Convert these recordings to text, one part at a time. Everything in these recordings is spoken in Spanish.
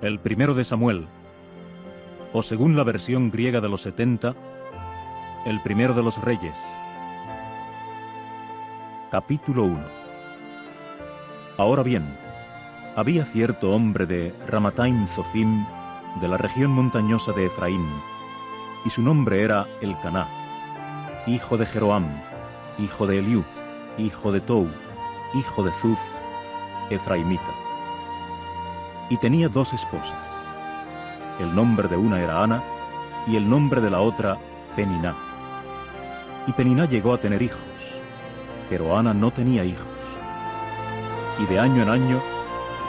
El primero de Samuel, o según la versión griega de los 70, el primero de los Reyes. Capítulo 1. Ahora bien, había cierto hombre de Ramataim Zofim, de la región montañosa de Efraín, y su nombre era Elcaná, hijo de Jeroam, hijo de Eliú, hijo de Tou, hijo de Zuf, efraimita. Y tenía dos esposas. El nombre de una era Ana, y el nombre de la otra Peniná. Y Peniná llegó a tener hijos, pero Ana no tenía hijos. Y de año en año,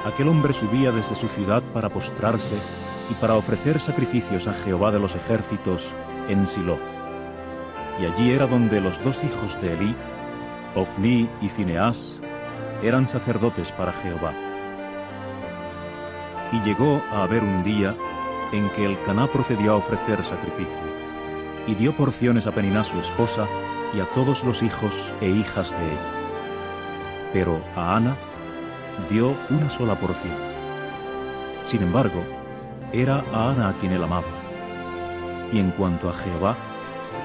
aquel hombre subía desde su ciudad para postrarse y para ofrecer sacrificios a Jehová de los ejércitos en Silo. Y allí era donde los dos hijos de Elí, Ofní y Fineás, eran sacerdotes para Jehová. Y llegó a haber un día en que Elcaná procedió a ofrecer sacrificio, y dio porciones a Peniná su esposa, y a todos los hijos e hijas de ella. Pero a Ana dio una sola porción. Sin embargo, era a Ana a quien él amaba. Y en cuanto a Jehová,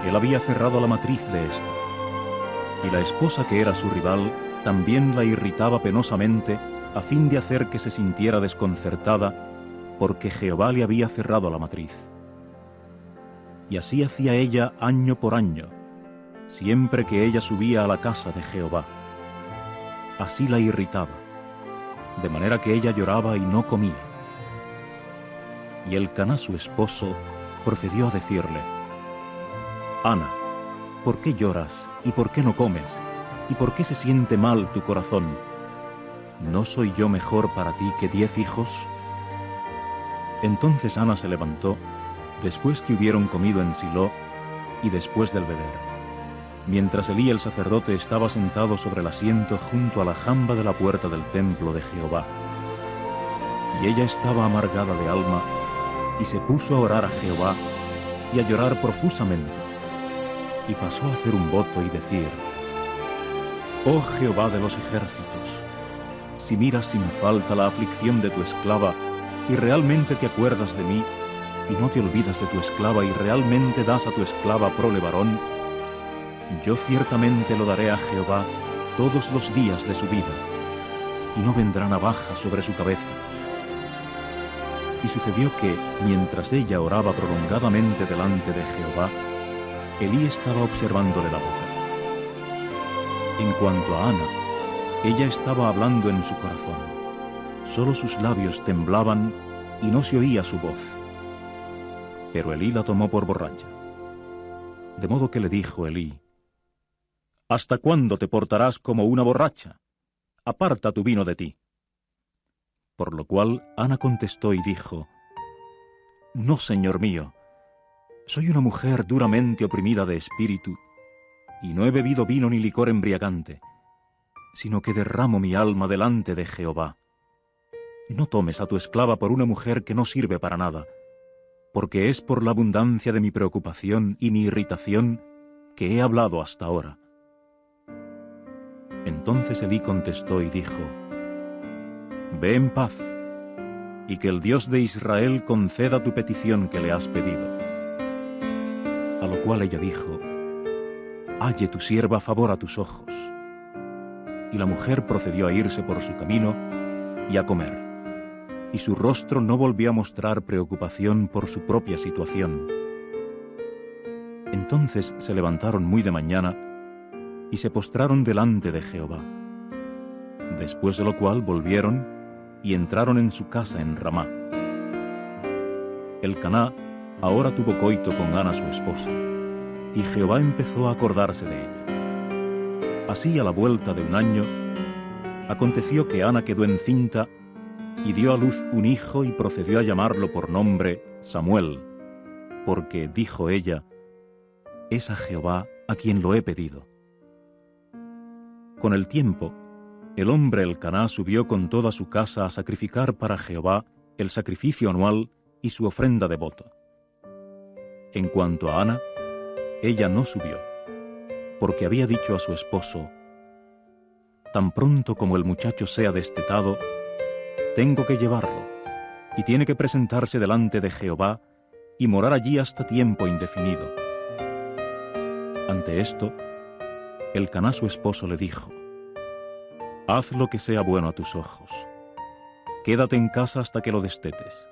él había cerrado la matriz de ésta. Y la esposa que era su rival también la irritaba penosamente, a fin de hacer que se sintiera desconcertada, porque Jehová le había cerrado la matriz. Y así hacía ella año por año, siempre que ella subía a la casa de Jehová. Así la irritaba, de manera que ella lloraba y no comía. Y Elcaná su esposo procedió a decirle: Ana, ¿por qué lloras y por qué no comes? ¿Y por qué se siente mal tu corazón? ¿No soy yo mejor para ti que 10 hijos? Entonces Ana se levantó, después que hubieron comido en Silo y después del beber, mientras Elí el sacerdote estaba sentado sobre el asiento junto a la jamba de la puerta del templo de Jehová. Y ella estaba amargada de alma, y se puso a orar a Jehová y a llorar profusamente, y pasó a hacer un voto y decir: Oh Jehová de los ejércitos, si miras sin falta la aflicción de tu esclava, y realmente te acuerdas de mí, y no te olvidas de tu esclava, y realmente das a tu esclava prole varón, yo ciertamente lo daré a Jehová todos los días de su vida, y no vendrá navaja sobre su cabeza. Y sucedió que, mientras ella oraba prolongadamente delante de Jehová, Elí estaba observándole la boca. En cuanto a Ana, ella estaba hablando en su corazón. Solo sus labios temblaban y no se oía su voz. Pero Elí la tomó por borracha. De modo que le dijo Elí: ¿Hasta cuándo te portarás como una borracha? Aparta tu vino de ti. Por lo cual Ana contestó y dijo: No, señor mío, soy una mujer duramente oprimida de espíritu, y no he bebido vino ni licor embriagante, sino que derramo mi alma delante de Jehová. No tomes a tu esclava por una mujer que no sirve para nada, porque es por la abundancia de mi preocupación y mi irritación que he hablado hasta ahora. Entonces Elí contestó y dijo: Ve en paz, y que el Dios de Israel conceda tu petición que le has pedido. A lo cual ella dijo: Halle tu sierva favor a tus ojos. Y la mujer procedió a irse por su camino y a comer, y su rostro no volvió a mostrar preocupación por su propia situación. Entonces se levantaron muy de mañana y se postraron delante de Jehová. Después de lo cual volvieron y entraron en su casa en Ramá. Elcaná ahora tuvo coito con Ana su esposa, y Jehová empezó a acordarse de ella. Así, a la vuelta de un año, aconteció que Ana quedó encinta y dio a luz un hijo y procedió a llamarlo por nombre Samuel, porque dijo ella: Es a Jehová a quien lo he pedido. Con el tiempo, el hombre Elcaná subió con toda su casa a sacrificar para Jehová el sacrificio anual y su ofrenda de voto. En cuanto a Ana, ella no subió, porque había dicho a su esposo: Tan pronto como el muchacho sea destetado, tengo que llevarlo, y tiene que presentarse delante de Jehová y morar allí hasta tiempo indefinido. Ante esto, Elcaná su esposo le dijo: «Haz lo que sea bueno a tus ojos. Quédate en casa hasta que lo destetes.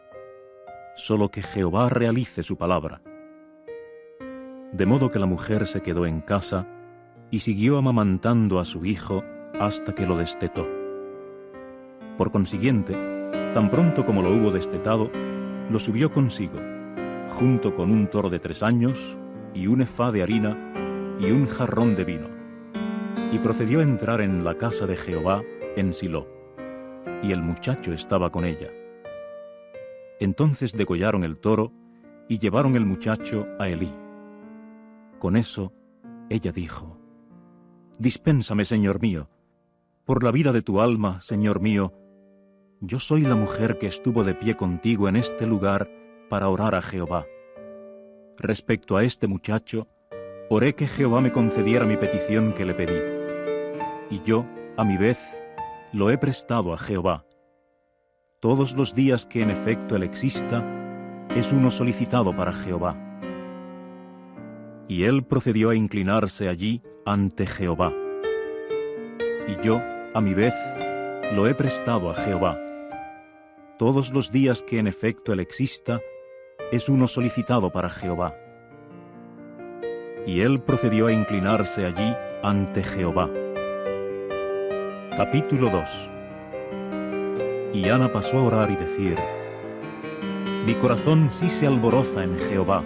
Solo que Jehová realice su palabra». De modo que la mujer se quedó en casa y siguió amamantando a su hijo hasta que lo destetó. Por consiguiente, tan pronto como lo hubo destetado, lo subió consigo, junto con un toro de 3 años, y un efá de harina, y un jarrón de vino, y procedió a entrar en la casa de Jehová en Silo, y el muchacho estaba con ella. Entonces degollaron el toro, y llevaron el muchacho a Elí. Con eso, ella dijo: «Dispénsame, señor mío. Por la vida de tu alma, señor mío, yo soy la mujer que estuvo de pie contigo en este lugar para orar a Jehová. Respecto a este muchacho, oré que Jehová me concediera mi petición que le pedí. Y yo, a mi vez, lo he prestado a Jehová. Todos los días que en efecto él exista, es uno solicitado para Jehová». Y él procedió a inclinarse allí ante Jehová. Y yo, a mi vez, lo he prestado a Jehová. Todos los días que en efecto él exista, es uno solicitado para Jehová. Y él procedió a inclinarse allí ante Jehová. Capítulo 2. Y Ana pasó a orar y decir: «Mi corazón sí se alboroza en Jehová.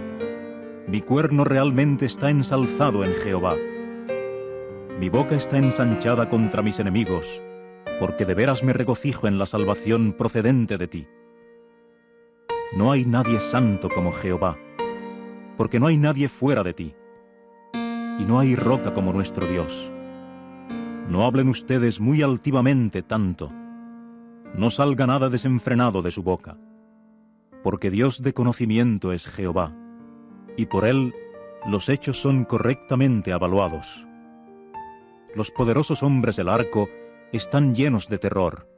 Mi cuerno realmente está ensalzado en Jehová. Mi boca está ensanchada contra mis enemigos, porque de veras me regocijo en la salvación procedente de ti. No hay nadie santo como Jehová, porque no hay nadie fuera de ti, y no hay roca como nuestro Dios. No hablen ustedes muy altivamente tanto, no salga nada desenfrenado de su boca, porque Dios de conocimiento es Jehová, y por él los hechos son correctamente avaluados. Los poderosos hombres del arco están llenos de terror,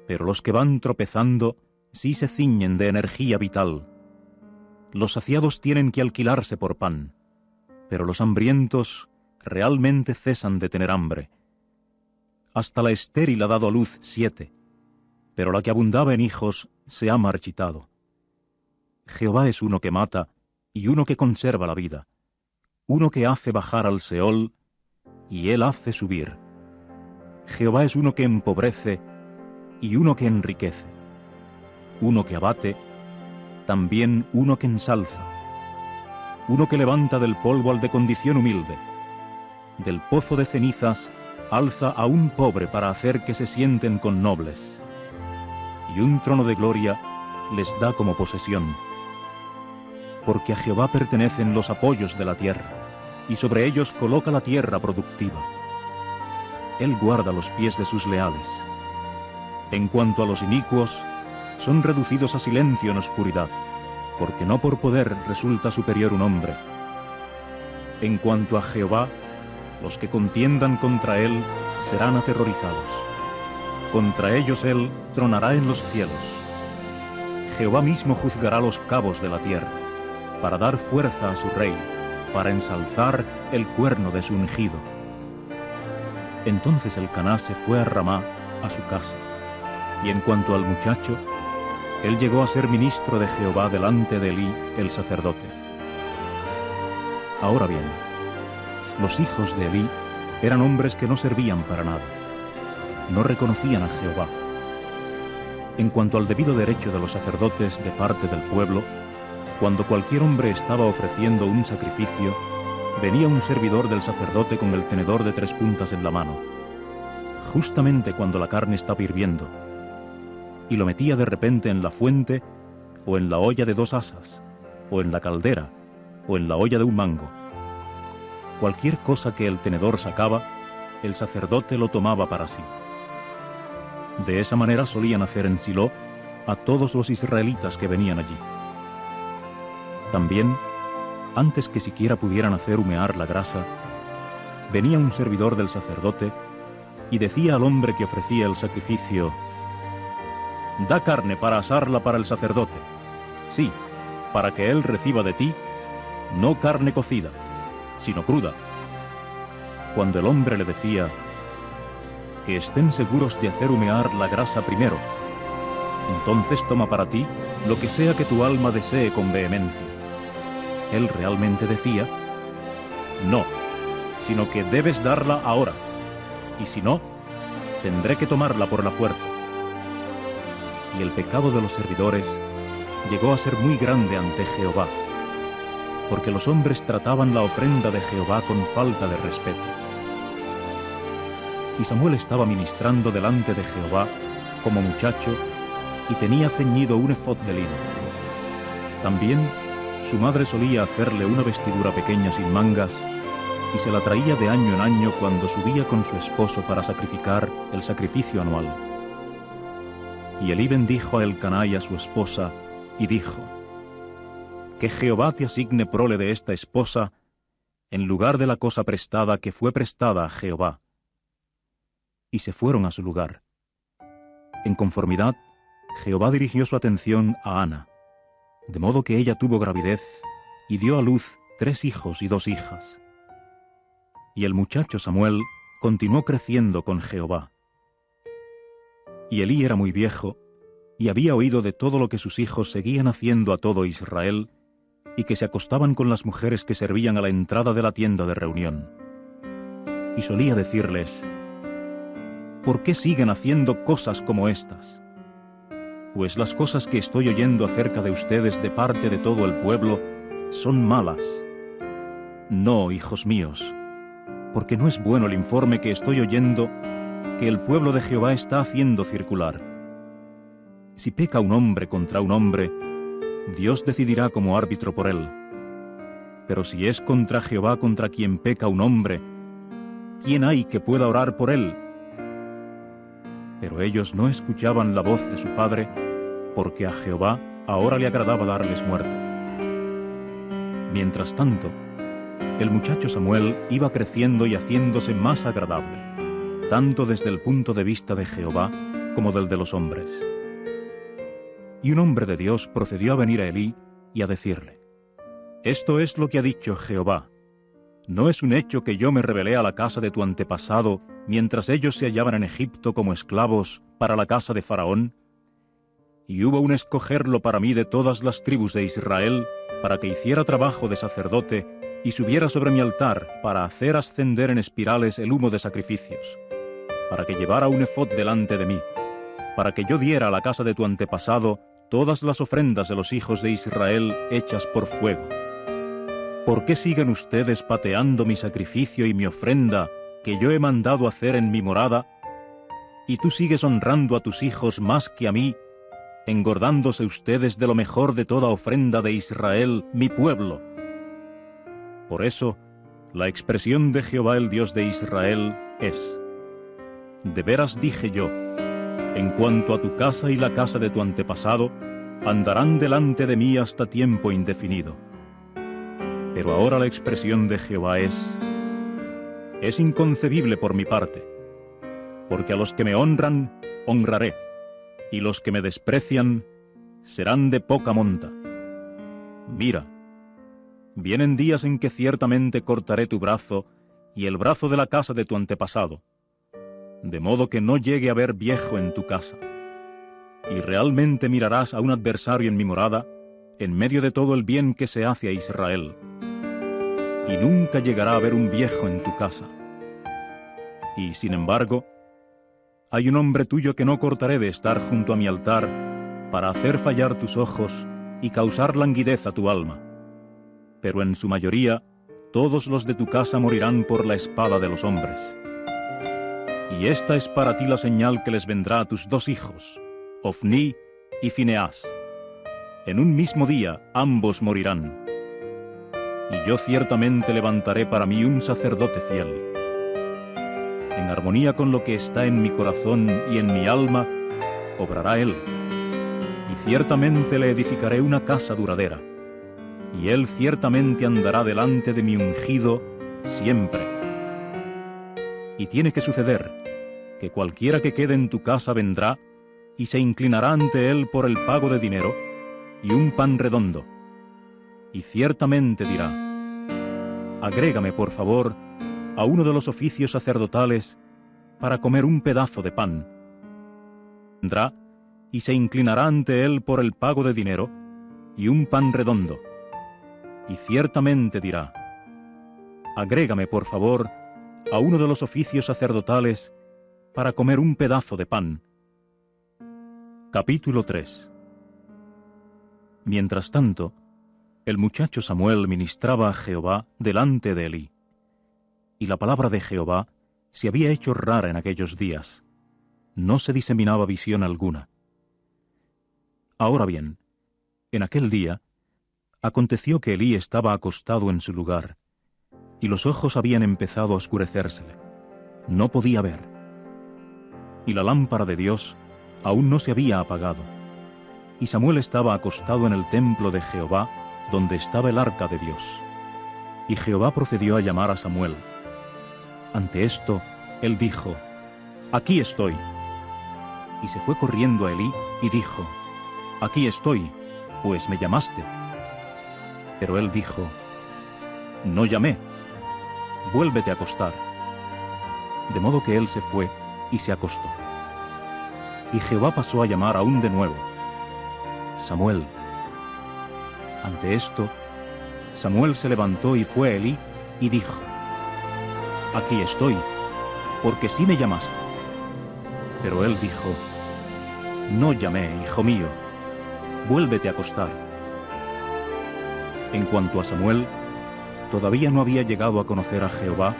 pero los que van tropezando sí se ciñen de energía vital. Los saciados tienen que alquilarse por pan, pero los hambrientos realmente cesan de tener hambre. Hasta la estéril ha dado a luz 7, pero la que abundaba en hijos se ha marchitado. Jehová es uno que mata y uno que conserva la vida, uno que hace bajar al Seol y él hace subir. Jehová es uno que empobrece y uno que enriquece, uno que abate, también uno que ensalza, uno que levanta del polvo al de condición humilde, del pozo de cenizas alza a un pobre para hacer que se sienten con nobles, y un trono de gloria les da como posesión. Porque a Jehová pertenecen los apoyos de la tierra, y sobre ellos coloca la tierra productiva. Él guarda los pies de sus leales. En cuanto a los inicuos, son reducidos a silencio en oscuridad, porque no por poder resulta superior un hombre. En cuanto a Jehová, los que contiendan contra él serán aterrorizados. Contra ellos él tronará en los cielos. Jehová mismo juzgará los cabos de la tierra, para dar fuerza a su rey, para ensalzar el cuerno de su ungido. Entonces Elcaná se fue a Ramá, a su casa, y en cuanto al muchacho, él llegó a ser ministro de Jehová delante de Elí, el sacerdote. Ahora bien, los hijos de Elí eran hombres que no servían para nada, no reconocían a Jehová. En cuanto al debido derecho de los sacerdotes de parte del pueblo, cuando cualquier hombre estaba ofreciendo un sacrificio, venía un servidor del sacerdote con el tenedor de 3 puntas en la mano, justamente cuando la carne estaba hirviendo, y lo metía de repente en la fuente, o en la olla de 2 asas, o en la caldera, o en la olla de un mango. Cualquier cosa que el tenedor sacaba, el sacerdote lo tomaba para sí. De esa manera solían hacer en Silo a todos los israelitas que venían allí. También, antes que siquiera pudieran hacer humear la grasa, venía un servidor del sacerdote y decía al hombre que ofrecía el sacrificio: da carne para asarla para el sacerdote. Sí, para que él reciba de ti, no carne cocida, sino cruda. Cuando el hombre le decía, que estén seguros de hacer humear la grasa primero, entonces toma para ti lo que sea que tu alma desee con vehemencia. Él realmente decía, no, sino que debes darla ahora, y si no, tendré que tomarla por la fuerza. Y el pecado de los servidores llegó a ser muy grande ante Jehová, porque los hombres trataban la ofrenda de Jehová con falta de respeto. Y Samuel estaba ministrando delante de Jehová como muchacho y tenía ceñido un efod de lino. También su madre solía hacerle una vestidura pequeña sin mangas y se la traía de año en año cuando subía con su esposo para sacrificar el sacrificio anual. Y Elí bendijo a Elcaná y a su esposa y dijo, que Jehová te asigne prole de esta esposa en lugar de la cosa prestada que fue prestada a Jehová. Y se fueron a su lugar. En conformidad, Jehová dirigió su atención a Ana, de modo que ella tuvo gravidez y dio a luz 3 hijos y 2 hijas. Y el muchacho Samuel continuó creciendo con Jehová. Y Elí era muy viejo, y había oído de todo lo que sus hijos seguían haciendo a todo Israel, y que se acostaban con las mujeres que servían a la entrada de la tienda de reunión. Y solía decirles, ¿por qué siguen haciendo cosas como estas? Pues las cosas que estoy oyendo acerca de ustedes de parte de todo el pueblo son malas. No, hijos míos, porque no es bueno el informe que estoy oyendo que el pueblo de Jehová está haciendo circular. Si peca un hombre contra un hombre, Dios decidirá como árbitro por él. Pero si es contra Jehová contra quien peca un hombre, ¿quién hay que pueda orar por él? Pero ellos no escuchaban la voz de su padre, porque a Jehová ahora le agradaba darles muerte. Mientras tanto, el muchacho Samuel iba creciendo y haciéndose más agradable, tanto desde el punto de vista de Jehová como del de los hombres. Y un hombre de Dios procedió a venir a Elí y a decirle, «Esto es lo que ha dicho Jehová. ¿No es un hecho que yo me rebelé a la casa de tu antepasado mientras ellos se hallaban en Egipto como esclavos para la casa de Faraón? Y hubo un escogerlo para mí de todas las tribus de Israel para que hiciera trabajo de sacerdote y subiera sobre mi altar para hacer ascender en espirales el humo de sacrificios, para que llevara un efod delante de mí, para que yo diera a la casa de tu antepasado todas las ofrendas de los hijos de Israel hechas por fuego. ¿Por qué siguen ustedes pateando mi sacrificio y mi ofrenda que yo he mandado hacer en mi morada? Y tú sigues honrando a tus hijos más que a mí, engordándose ustedes de lo mejor de toda ofrenda de Israel, mi pueblo. Por eso, la expresión de Jehová el Dios de Israel es, de veras dije yo, en cuanto a tu casa y la casa de tu antepasado, andarán delante de mí hasta tiempo indefinido. Pero ahora la expresión de Jehová es inconcebible por mi parte, porque a los que me honran, honraré, y los que me desprecian serán de poca monta. Mira, vienen días en que ciertamente cortaré tu brazo y el brazo de la casa de tu antepasado, de modo que no llegue a haber viejo en tu casa. Y realmente mirarás a un adversario en mi morada, en medio de todo el bien que se hace a Israel. Y nunca llegará a haber un viejo en tu casa. Y, sin embargo, hay un hombre tuyo que no cortaré de estar junto a mi altar para hacer fallar tus ojos y causar languidez a tu alma. Pero en su mayoría, todos los de tu casa morirán por la espada de los hombres. Y esta es para ti la señal que les vendrá a tus 2 hijos, Ofní y Fineás. En un mismo día ambos morirán. Y yo ciertamente levantaré para mí un sacerdote fiel. En armonía con lo que está en mi corazón y en mi alma, obrará él. Y ciertamente le edificaré una casa duradera. Y él ciertamente andará delante de mi ungido siempre. Y tiene que suceder que cualquiera que quede en tu casa vendrá, y se inclinará ante él por el pago de dinero y un pan redondo. Y ciertamente dirá: agrégame, por favor, a uno de los oficios sacerdotales para comer un pedazo de pan. Vendrá y se inclinará ante él por el pago de dinero y un pan redondo. Y ciertamente dirá: agrégame, por favor, a uno de los oficios sacerdotales para comer un pedazo de pan. Capítulo 3. Mientras tanto, el muchacho Samuel ministraba a Jehová delante de Elí, y la palabra de Jehová se había hecho rara en aquellos días. No se diseminaba visión alguna. Ahora bien, en aquel día, aconteció que Elí estaba acostado en su lugar, y los ojos habían empezado a oscurecérsele. No podía ver. Y la lámpara de Dios aún no se había apagado, y Samuel estaba acostado en el templo de Jehová, donde estaba el arca de Dios. Y Jehová procedió a llamar a Samuel. Ante esto, él dijo: aquí estoy. Y se fue corriendo a Elí y dijo: aquí estoy, pues me llamaste. Pero él dijo: no llamé, vuélvete a acostar. De modo que él se fue y se acostó. Y Jehová pasó a llamar aún de nuevo: Samuel. Ante esto, Samuel se levantó y fue a Elí y dijo: aquí estoy, porque sí me llamaste. Pero él dijo: no llamé, hijo mío, vuélvete a acostar. En cuanto a Samuel, todavía no había llegado a conocer a Jehová,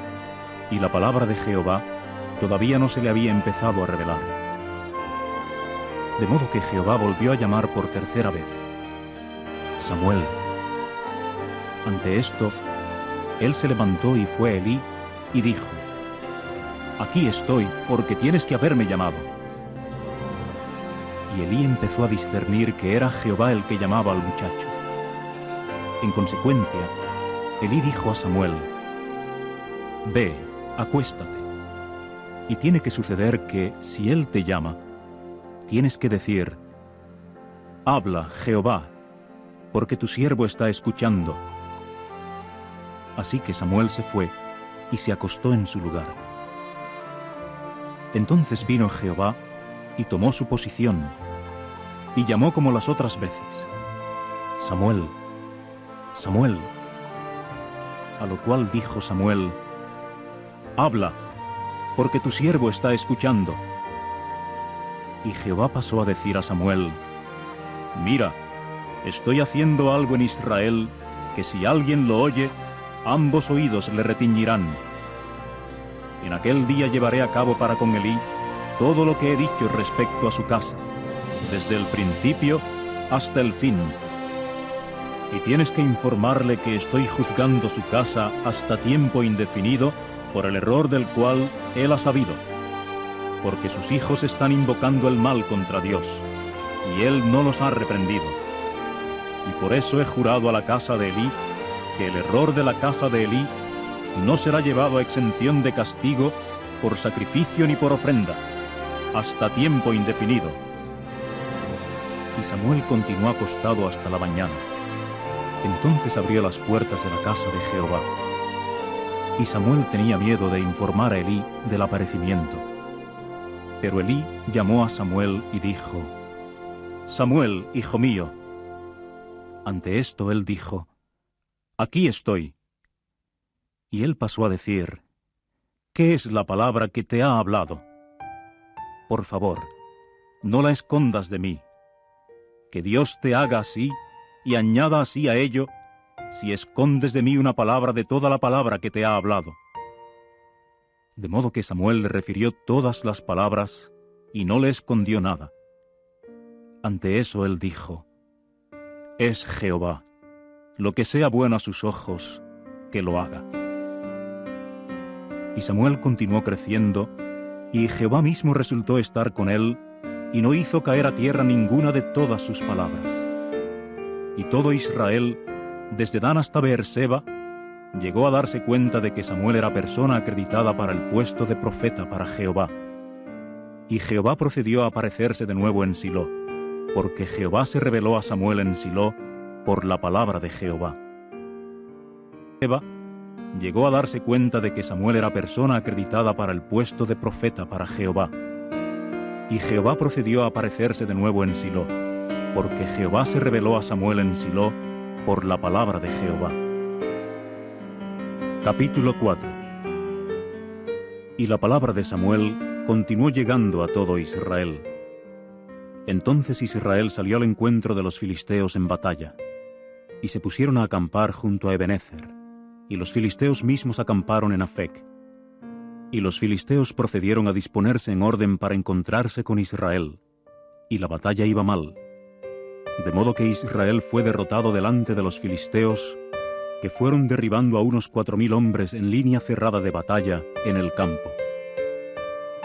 y la palabra de Jehová todavía no se le había empezado a revelar. De modo que Jehová volvió a llamar por tercera vez: Samuel. Ante esto, él se levantó y fue a Elí y dijo: aquí estoy, porque tienes que haberme llamado. Y Elí empezó a discernir que era Jehová el que llamaba al muchacho. En consecuencia, Elí dijo a Samuel: ve, acuéstate. Y tiene que suceder que, si él te llama, tienes que decir: habla, Jehová, porque tu siervo está escuchando. Así que Samuel se fue y se acostó en su lugar. Entonces vino Jehová y tomó su posición, y llamó como las otras veces: Samuel, Samuel. A lo cual dijo Samuel: habla, porque tu siervo está escuchando. Y Jehová pasó a decir a Samuel: mira, estoy haciendo algo en Israel que si alguien lo oye, ambos oídos le retiñirán. En aquel día llevaré a cabo para con Elí todo lo que he dicho respecto a su casa, desde el principio hasta el fin. Y tienes que informarle que estoy juzgando su casa hasta tiempo indefinido por el error del cual él ha sabido, porque sus hijos están invocando el mal contra Dios, y él no los ha reprendido. Y por eso he jurado a la casa de Elí que el error de la casa de Elí no será llevado a exención de castigo por sacrificio ni por ofrenda, hasta tiempo indefinido. Y Samuel continuó acostado hasta la mañana. Entonces abrió las puertas de la casa de Jehová. Y Samuel tenía miedo de informar a Elí del aparecimiento. Pero Elí llamó a Samuel y dijo: Samuel, hijo mío. Ante esto él dijo: aquí estoy. Y él pasó a decir: ¿qué es la palabra que te ha hablado? Por favor, no la escondas de mí. Que Dios te haga así y añada así a ello, si escondes de mí una palabra de toda la palabra que te ha hablado. De modo que Samuel le refirió todas las palabras y no le escondió nada. Ante eso él dijo: es Jehová, lo que sea bueno a sus ojos, que lo haga. Y Samuel continuó creciendo, y Jehová mismo resultó estar con él, y no hizo caer a tierra ninguna de todas sus palabras. Y todo Israel, desde Dan hasta Beerseba, llegó a darse cuenta de que Samuel era persona acreditada para el puesto de profeta para Jehová. Y Jehová procedió a aparecerse de nuevo en Silo, porque Jehová se reveló a Samuel en Silo por la palabra de Jehová. Eva llegó a darse cuenta de que Samuel era persona acreditada para el puesto de profeta para Jehová. Y Jehová procedió a aparecerse de nuevo en Silo, porque Jehová se reveló a Samuel en Silo por la palabra de Jehová. Capítulo 4. Y la palabra de Samuel continuó llegando a todo Israel. Entonces Israel salió al encuentro de los filisteos en batalla, y se pusieron a acampar junto a Ebenezer, y los filisteos mismos acamparon en Afec. Y los filisteos procedieron a disponerse en orden para encontrarse con Israel, y la batalla iba mal, de modo que Israel fue derrotado delante de los filisteos, que fueron derribando a unos 4000 hombres en línea cerrada de batalla en el campo.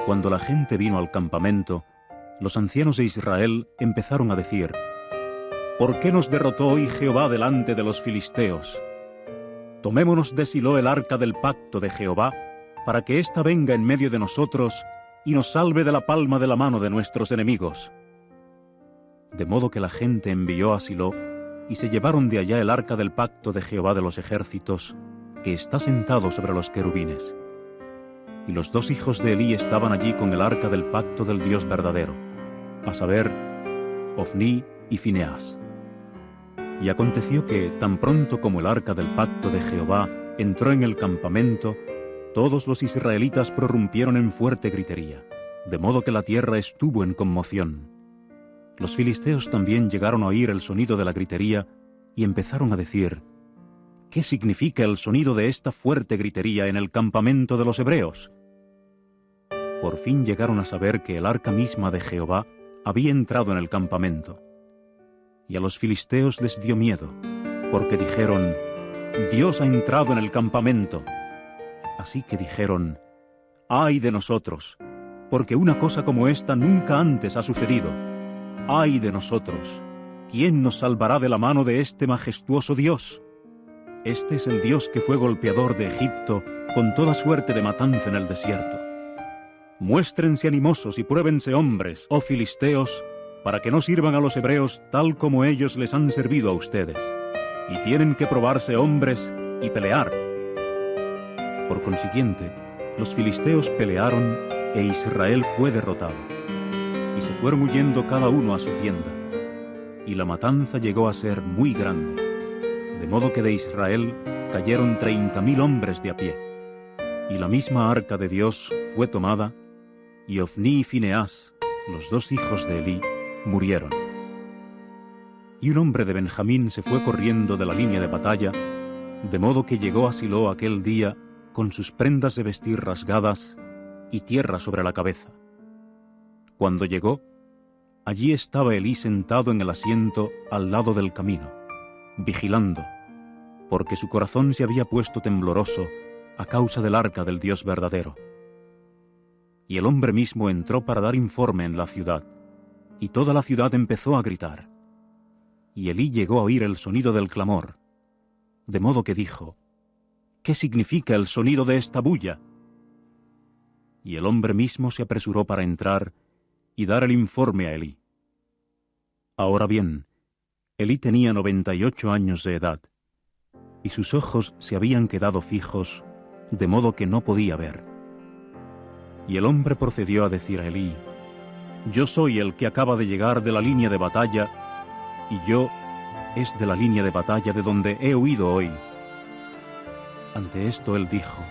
Cuando la gente vino al campamento, los ancianos de Israel empezaron a decir: ¿Por qué nos derrotó hoy Jehová delante de los filisteos? Tomémonos de Silo el arca del pacto de Jehová, para que ésta venga en medio de nosotros y nos salve de la palma de la mano de nuestros enemigos. De modo que la gente envió a Silo, y se llevaron de allá el arca del pacto de Jehová de los ejércitos, que está sentado sobre los querubines. Y los 2 hijos de Elí estaban allí con el arca del pacto del Dios verdadero, a saber, Ofní y Fineás. Y aconteció que, tan pronto como el arca del pacto de Jehová entró en el campamento, todos los israelitas prorrumpieron en fuerte gritería, de modo que la tierra estuvo en conmoción. Los filisteos también llegaron a oír el sonido de la gritería y empezaron a decir: ¿Qué significa el sonido de esta fuerte gritería en el campamento de los hebreos? Por fin llegaron a saber que el arca misma de Jehová había entrado en el campamento. Y a los filisteos les dio miedo, porque dijeron: Dios ha entrado en el campamento. Así que dijeron: ¡Ay de nosotros! Porque una cosa como esta nunca antes ha sucedido. ¡Ay de nosotros! ¿Quién nos salvará de la mano de este majestuoso Dios? Este es el Dios que fue golpeador de Egipto con toda suerte de matanza en el desierto. Muéstrense animosos y pruébense hombres, oh filisteos, para que no sirvan a los hebreos tal como ellos les han servido a ustedes. Y tienen que probarse hombres y pelear. Por consiguiente, los filisteos pelearon e Israel fue derrotado. Y se fueron huyendo cada uno a su tienda. Y la matanza llegó a ser muy grande, de modo que de Israel cayeron 30.000 hombres de a pie. Y la misma arca de Dios fue tomada, y Ofní y Fineás, los 2 hijos de Elí, murieron. Y un hombre de Benjamín se fue corriendo de la línea de batalla, de modo que llegó a Silo aquel día con sus prendas de vestir rasgadas y tierra sobre la cabeza. Cuando llegó, allí estaba Elí sentado en el asiento al lado del camino, vigilando, porque su corazón se había puesto tembloroso a causa del arca del Dios verdadero. Y el hombre mismo entró para dar informe en la ciudad, y toda la ciudad empezó a gritar. Y Elí llegó a oír el sonido del clamor, de modo que dijo: ¿Qué significa el sonido de esta bulla? Y el hombre mismo se apresuró para entrar y dar el informe a Elí. Ahora bien, Elí tenía 98 años de edad, y sus ojos se habían quedado fijos, de modo que no podía ver. Y el hombre procedió a decir a Elí: Yo soy el que acaba de llegar de la línea de batalla, y yo es de la línea de batalla de donde he huido hoy. Ante esto él dijo: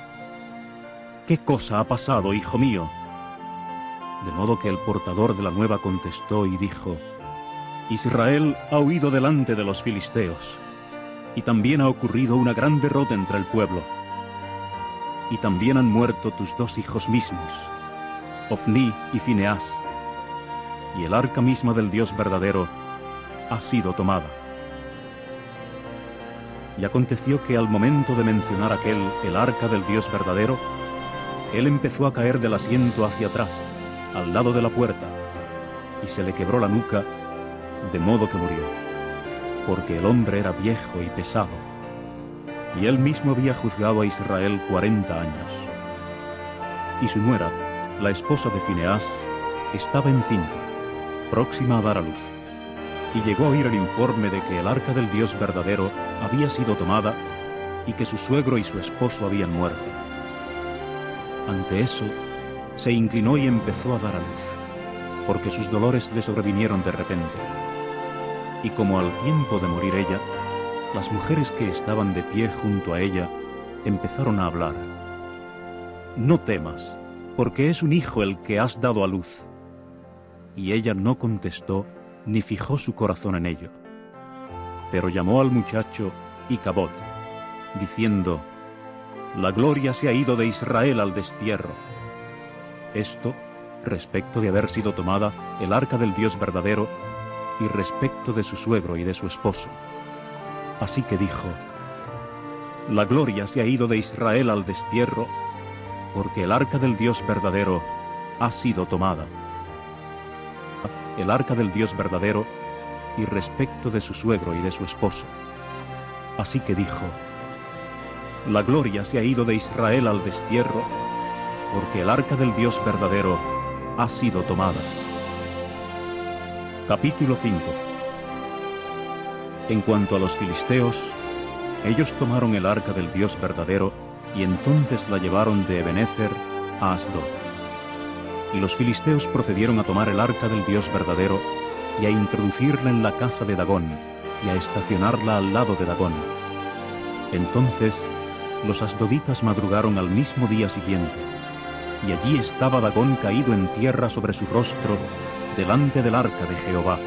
¿Qué cosa ha pasado, hijo mío? De modo que el portador de la nueva contestó y dijo: Israel ha huido delante de los filisteos, y también ha ocurrido una gran derrota entre el pueblo. Y también han muerto tus 2 hijos mismos, Ofní y Fineás, y el arca misma del Dios verdadero ha sido tomada. Y aconteció que al momento de mencionar aquel el arca del Dios verdadero, él empezó a caer del asiento hacia atrás, al lado de la puerta, y se le quebró la nuca, de modo que murió, porque el hombre era viejo y pesado, y él mismo había juzgado a Israel 40 años. Y su nuera, la esposa de Fineás, estaba encinta, próxima a dar a luz, y llegó a oír el informe de que el arca del Dios verdadero había sido tomada y que su suegro y su esposo habían muerto. Ante eso, se inclinó y empezó a dar a luz, porque sus dolores le sobrevinieron de repente. Y como al tiempo de morir ella, las mujeres que estaban de pie junto a ella empezaron a hablar. «No temas, porque es un hijo el que has dado a luz». Y ella no contestó ni fijó su corazón en ello. Pero llamó al muchacho Icabod, diciendo: «La gloria se ha ido de Israel al destierro». Esto respecto de haber sido tomada el arca del Dios verdadero y respecto de su suegro y de su esposo. Así que dijo: «La gloria se ha ido de Israel al destierro, porque el arca del Dios verdadero ha sido tomada». El arca del Dios verdadero y respecto de su suegro y de su esposo. Así que dijo: «La gloria se ha ido de Israel al destierro, porque el arca del Dios verdadero ha sido tomada». Capítulo 5. En cuanto a los filisteos, ellos tomaron el arca del Dios verdadero y entonces la llevaron de Ebenezer a Asdod. Y los filisteos procedieron a tomar el arca del Dios verdadero y a introducirla en la casa de Dagón y a estacionarla al lado de Dagón. Entonces los asdoditas madrugaron al mismo día siguiente, y allí estaba Dagón caído en tierra sobre su rostro delante del arca de Jehová.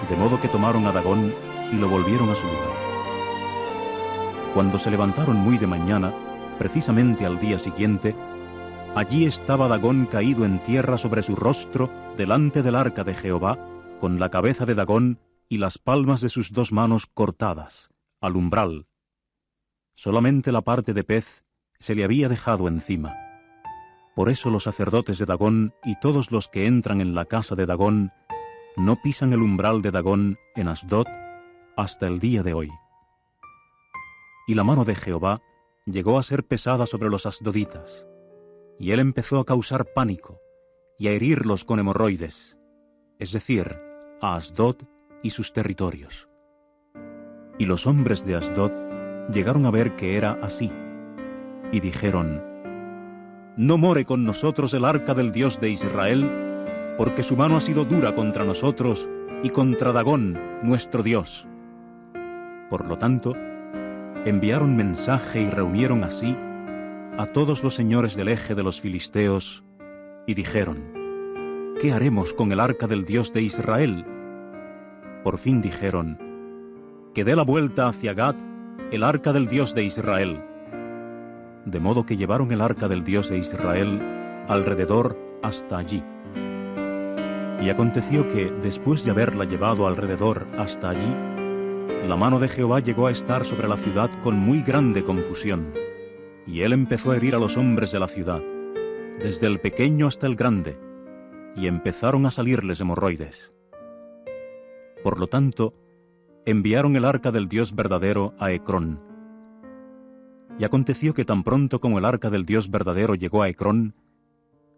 De modo que tomaron a Dagón y lo volvieron a su lugar. Cuando se levantaron muy de mañana, precisamente al día siguiente, allí estaba Dagón caído en tierra sobre su rostro delante del arca de Jehová, con la cabeza de Dagón y las palmas de sus 2 manos cortadas, al umbral. Solamente la parte de pez se le había dejado encima. Por eso los sacerdotes de Dagón y todos los que entran en la casa de Dagón no pisan el umbral de Dagón en Asdod hasta el día de hoy. Y la mano de Jehová llegó a ser pesada sobre los asdoditas, y él empezó a causar pánico y a herirlos con hemorroides, es decir, a Asdod y sus territorios. Y los hombres de Asdod llegaron a ver que era así, y dijeron: «No more con nosotros el arca del Dios de Israel, porque su mano ha sido dura contra nosotros y contra Dagón, nuestro Dios». Por lo tanto, enviaron mensaje y reunieron así a todos los señores del eje de los filisteos, y dijeron: «¿Qué haremos con el arca del Dios de Israel?». Por fin dijeron: «Que dé la vuelta hacia Gat el arca del Dios de Israel». De modo que llevaron el arca del Dios de Israel alrededor hasta allí. Y aconteció que, después de haberla llevado alrededor hasta allí, la mano de Jehová llegó a estar sobre la ciudad con muy grande confusión, y él empezó a herir a los hombres de la ciudad, desde el pequeño hasta el grande, y empezaron a salirles hemorroides. Por lo tanto, enviaron el arca del Dios verdadero a Ecrón. Y aconteció que tan pronto como el arca del Dios verdadero llegó a Ecrón,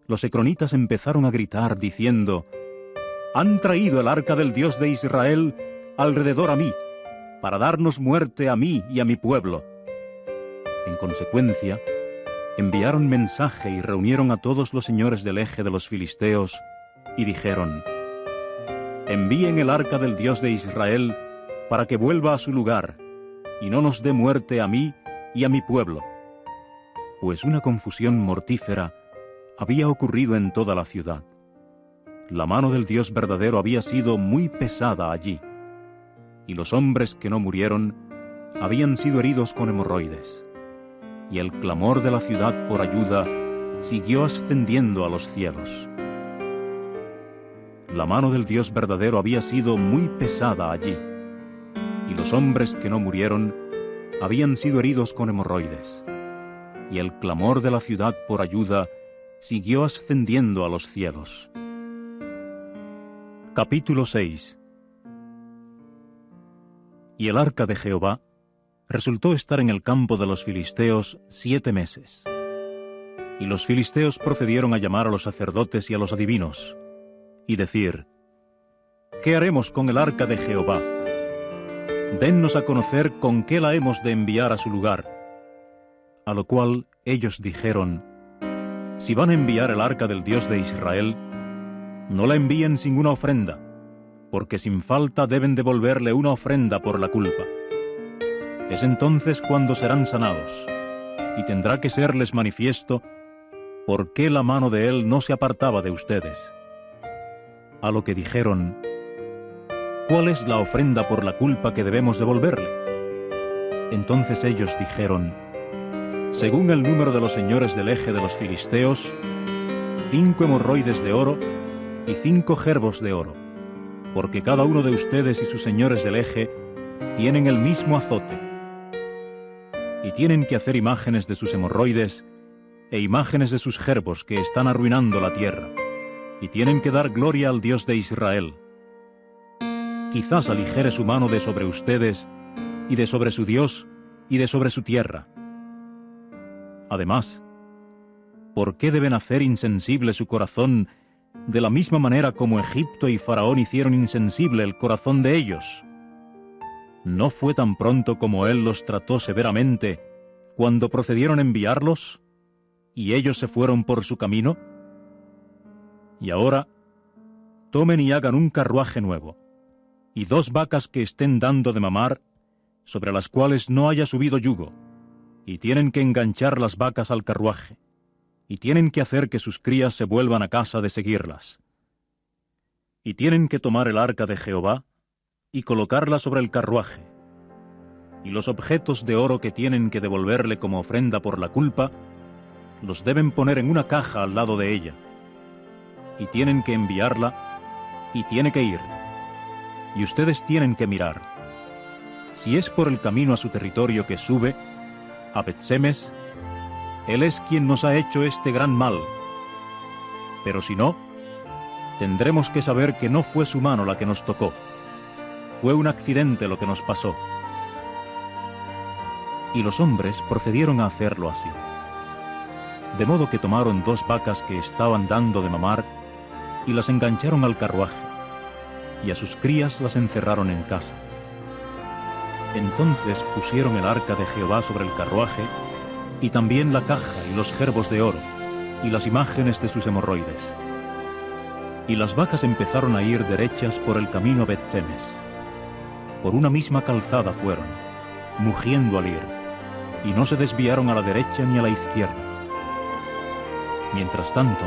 los ecronitas empezaron a gritar diciendo: «Han traído el arca del Dios de Israel alrededor a mí, para darnos muerte a mí y a mi pueblo». En consecuencia, enviaron mensaje y reunieron a todos los señores del eje de los filisteos, y dijeron: «Envíen el arca del Dios de Israel para que vuelva a su lugar, y no nos dé muerte a mí y a mi pueblo». Pues una confusión mortífera había ocurrido en toda la ciudad. La mano del Dios verdadero había sido muy pesada allí, y los hombres que no murieron habían sido heridos con hemorroides, y el clamor de la ciudad por ayuda siguió ascendiendo a los cielos. La mano del Dios verdadero había sido muy pesada allí, y los hombres que no murieron habían sido heridos con hemorroides, y el clamor de la ciudad por ayuda siguió ascendiendo a los cielos. Capítulo 6. Y el arca de Jehová resultó estar en el campo de los filisteos 7 meses. Y los filisteos procedieron a llamar a los sacerdotes y a los adivinos, y decir: ¿Qué haremos con el arca de Jehová? Dennos a conocer con qué la hemos de enviar a su lugar. A lo cual ellos dijeron: Si van a enviar el arca del Dios de Israel, no la envíen sin una ofrenda, porque sin falta deben devolverle una ofrenda por la culpa. Es entonces cuando serán sanados, y tendrá que serles manifiesto por qué la mano de él no se apartaba de ustedes. A lo que dijeron: ¿Cuál es la ofrenda por la culpa que debemos devolverle? Entonces ellos dijeron: Según el número de los señores del eje de los filisteos, 5 hemorroides de oro y 5 gerbos de oro, porque cada uno de ustedes y sus señores del eje tienen el mismo azote. Y tienen que hacer imágenes de sus hemorroides e imágenes de sus gerbos que están arruinando la tierra, y tienen que dar gloria al Dios de Israel. Quizás aligere su mano de sobre ustedes, y de sobre su Dios, y de sobre su tierra. Además, ¿por qué deben hacer insensible su corazón de la misma manera como Egipto y Faraón hicieron insensible el corazón de ellos? ¿No fue tan pronto como él los trató severamente cuando procedieron a enviarlos, y ellos se fueron por su camino? Y ahora, tomen y hagan un carruaje nuevo, y 2 vacas que estén dando de mamar, sobre las cuales no haya subido yugo, y tienen que enganchar las vacas al carruaje, y tienen que hacer que sus crías se vuelvan a casa de seguirlas. Y tienen que tomar el arca de Jehová, y colocarla sobre el carruaje, y los objetos de oro que tienen que devolverle como ofrenda por la culpa, los deben poner en una caja al lado de ella, y tienen que enviarla, y tiene que ir, y ustedes tienen que mirar. Si es por el camino a su territorio que sube, a Bet-Semes, él es quien nos ha hecho este gran mal. Pero si no, tendremos que saber que no fue su mano la que nos tocó. Fue un accidente lo que nos pasó. Y los hombres procedieron a hacerlo así. De modo que tomaron 2 vacas que estaban dando de mamar y las engancharon al carruaje, y a sus crías las encerraron en casa. Entonces pusieron el arca de Jehová sobre el carruaje, y también la caja y los gerbos de oro, y las imágenes de sus hemorroides. Y las vacas empezaron a ir derechas por el camino a Bet-Semes. Por una misma calzada fueron, mugiendo al ir, y no se desviaron a la derecha ni a la izquierda. Mientras tanto,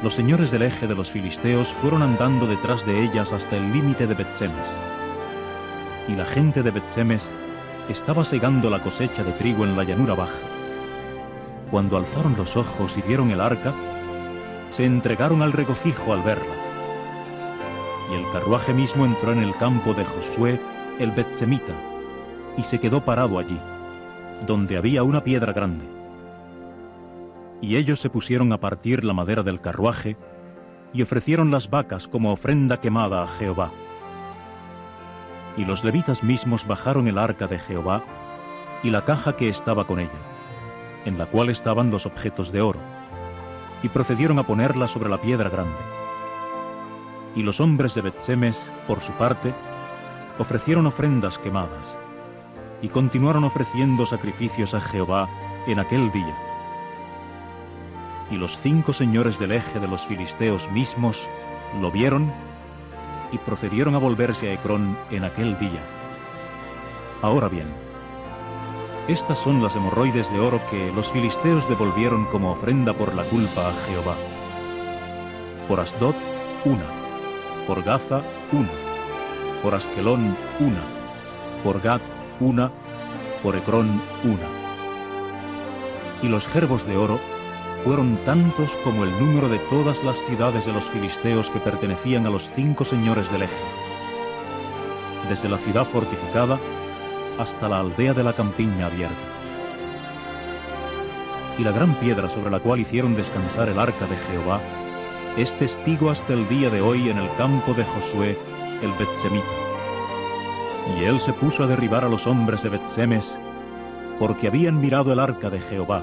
los señores del eje de los filisteos fueron andando detrás de ellas hasta el límite de Bet-Semes. Y la gente de Bet-Semes estaba segando la cosecha de trigo en la llanura baja. Cuando alzaron los ojos y vieron el arca, se entregaron al regocijo al verla. Y el carruaje mismo entró en el campo de Josué, el Bet-Semita, y se quedó parado allí, donde había una piedra grande. Y ellos se pusieron a partir la madera del carruaje, y ofrecieron las vacas como ofrenda quemada a Jehová. Y los levitas mismos bajaron el arca de Jehová y la caja que estaba con ella, en la cual estaban los objetos de oro, y procedieron a ponerla sobre la piedra grande. Y los hombres de Bet-Semes, por su parte, ofrecieron ofrendas quemadas, y continuaron ofreciendo sacrificios a Jehová en aquel día. Y los 5 señores del eje de los filisteos mismos lo vieron, y procedieron a volverse a Ecrón en aquel día. Ahora bien, estas son las hemorroides de oro que los filisteos devolvieron como ofrenda por la culpa a Jehová. Por Asdod, 1, por Gaza, 1, por Askelón, 1, por Gat, 1, por Ecrón, 1. Y los gerbos de oro fueron tantos como el número de todas las ciudades de los filisteos que pertenecían a los 5 señores del eje, desde la ciudad fortificada hasta la aldea de la campiña abierta. Y la gran piedra sobre la cual hicieron descansar el arca de Jehová es testigo hasta el día de hoy en el campo de Josué, el Bet-Semita. Y él se puso a derribar a los hombres de Bet-Semes, porque habían mirado el arca de Jehová.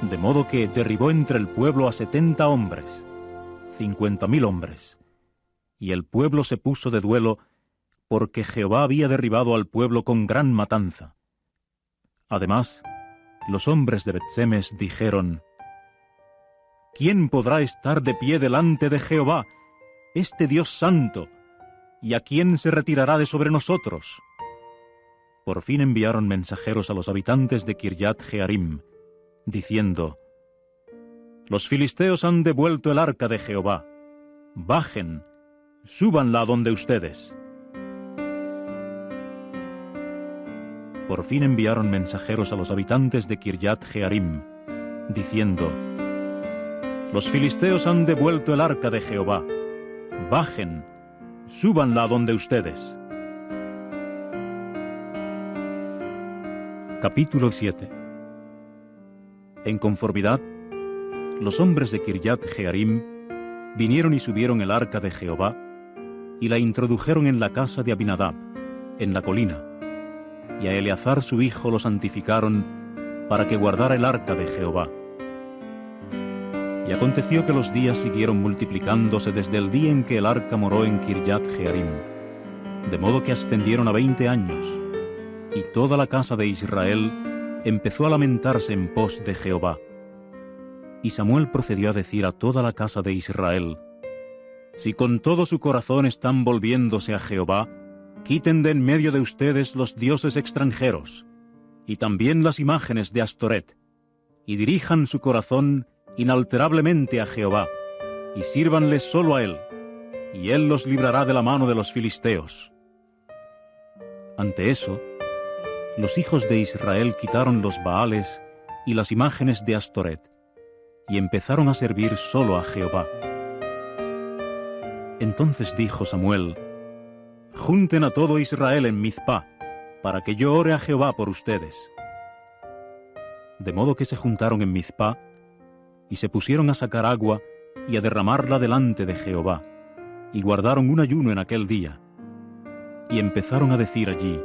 de modo que derribó entre el pueblo a 70 hombres, 50.000 hombres, y el pueblo se puso de duelo porque Jehová había derribado al pueblo con gran matanza. Además, los hombres de Bet-Semes dijeron: ¿Quién podrá estar de pie delante de Jehová, este Dios santo, y a quién se retirará de sobre nosotros? Por fin enviaron mensajeros a los habitantes de Kirjat Jearim, diciendo: Los filisteos han devuelto el arca de Jehová. Bajen, súbanla a donde ustedes. Por fin enviaron mensajeros a los habitantes de Kirjat Jearim, diciendo: Los filisteos han devuelto el arca de Jehová. Bajen, súbanla a donde ustedes. Capítulo 7. En conformidad, los hombres de Kirjat Jearim vinieron y subieron el arca de Jehová y la introdujeron en la casa de Abinadab, en la colina, y a Eleazar su hijo lo santificaron para que guardara el arca de Jehová. Y aconteció que los días siguieron multiplicándose desde el día en que el arca moró en Kirjat Jearim, de modo que ascendieron a 20 años, y toda la casa de Israel empezó a lamentarse en pos de Jehová. Y Samuel procedió a decir a toda la casa de Israel: Si con todo su corazón están volviéndose a Jehová, quiten de en medio de ustedes los dioses extranjeros, y también las imágenes de Astoret, y dirijan su corazón inalterablemente a Jehová, y sírvanle solo a él, y él los librará de la mano de los filisteos. Ante eso, los hijos de Israel quitaron los Baales y las imágenes de Astoret, y empezaron a servir solo a Jehová. Entonces dijo Samuel: Junten a todo Israel en Mizpá, para que yo ore a Jehová por ustedes. De modo que se juntaron en Mizpá, y se pusieron a sacar agua y a derramarla delante de Jehová, y guardaron un ayuno en aquel día. Y empezaron a decir allí: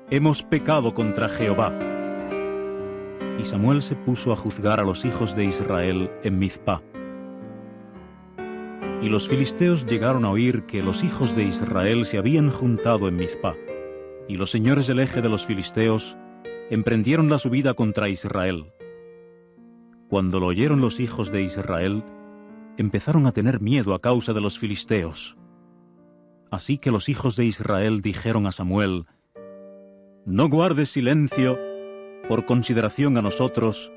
Hemos pecado contra Jehová. Y Samuel se puso a juzgar a los hijos de Israel en Mizpá. Y los filisteos llegaron a oír que los hijos de Israel se habían juntado en Mizpá, y los señores del eje de los filisteos emprendieron la subida contra Israel. Cuando lo oyeron los hijos de Israel, empezaron a tener miedo a causa de los filisteos. Así que los hijos de Israel dijeron a Samuel: No guardes silencio por consideración a nosotros,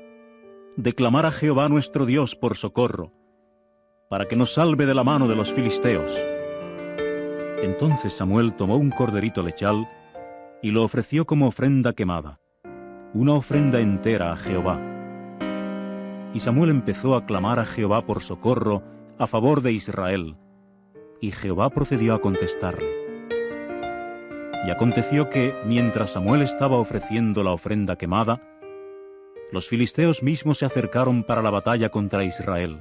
de clamar a Jehová nuestro Dios por socorro, para que nos salve de la mano de los filisteos. Entonces Samuel tomó un corderito lechal y lo ofreció como ofrenda quemada, una ofrenda entera a Jehová. Y Samuel empezó a clamar a Jehová por socorro a favor de Israel, y Jehová procedió a contestarle. Y aconteció que, mientras Samuel estaba ofreciendo la ofrenda quemada, los filisteos mismos se acercaron para la batalla contra Israel.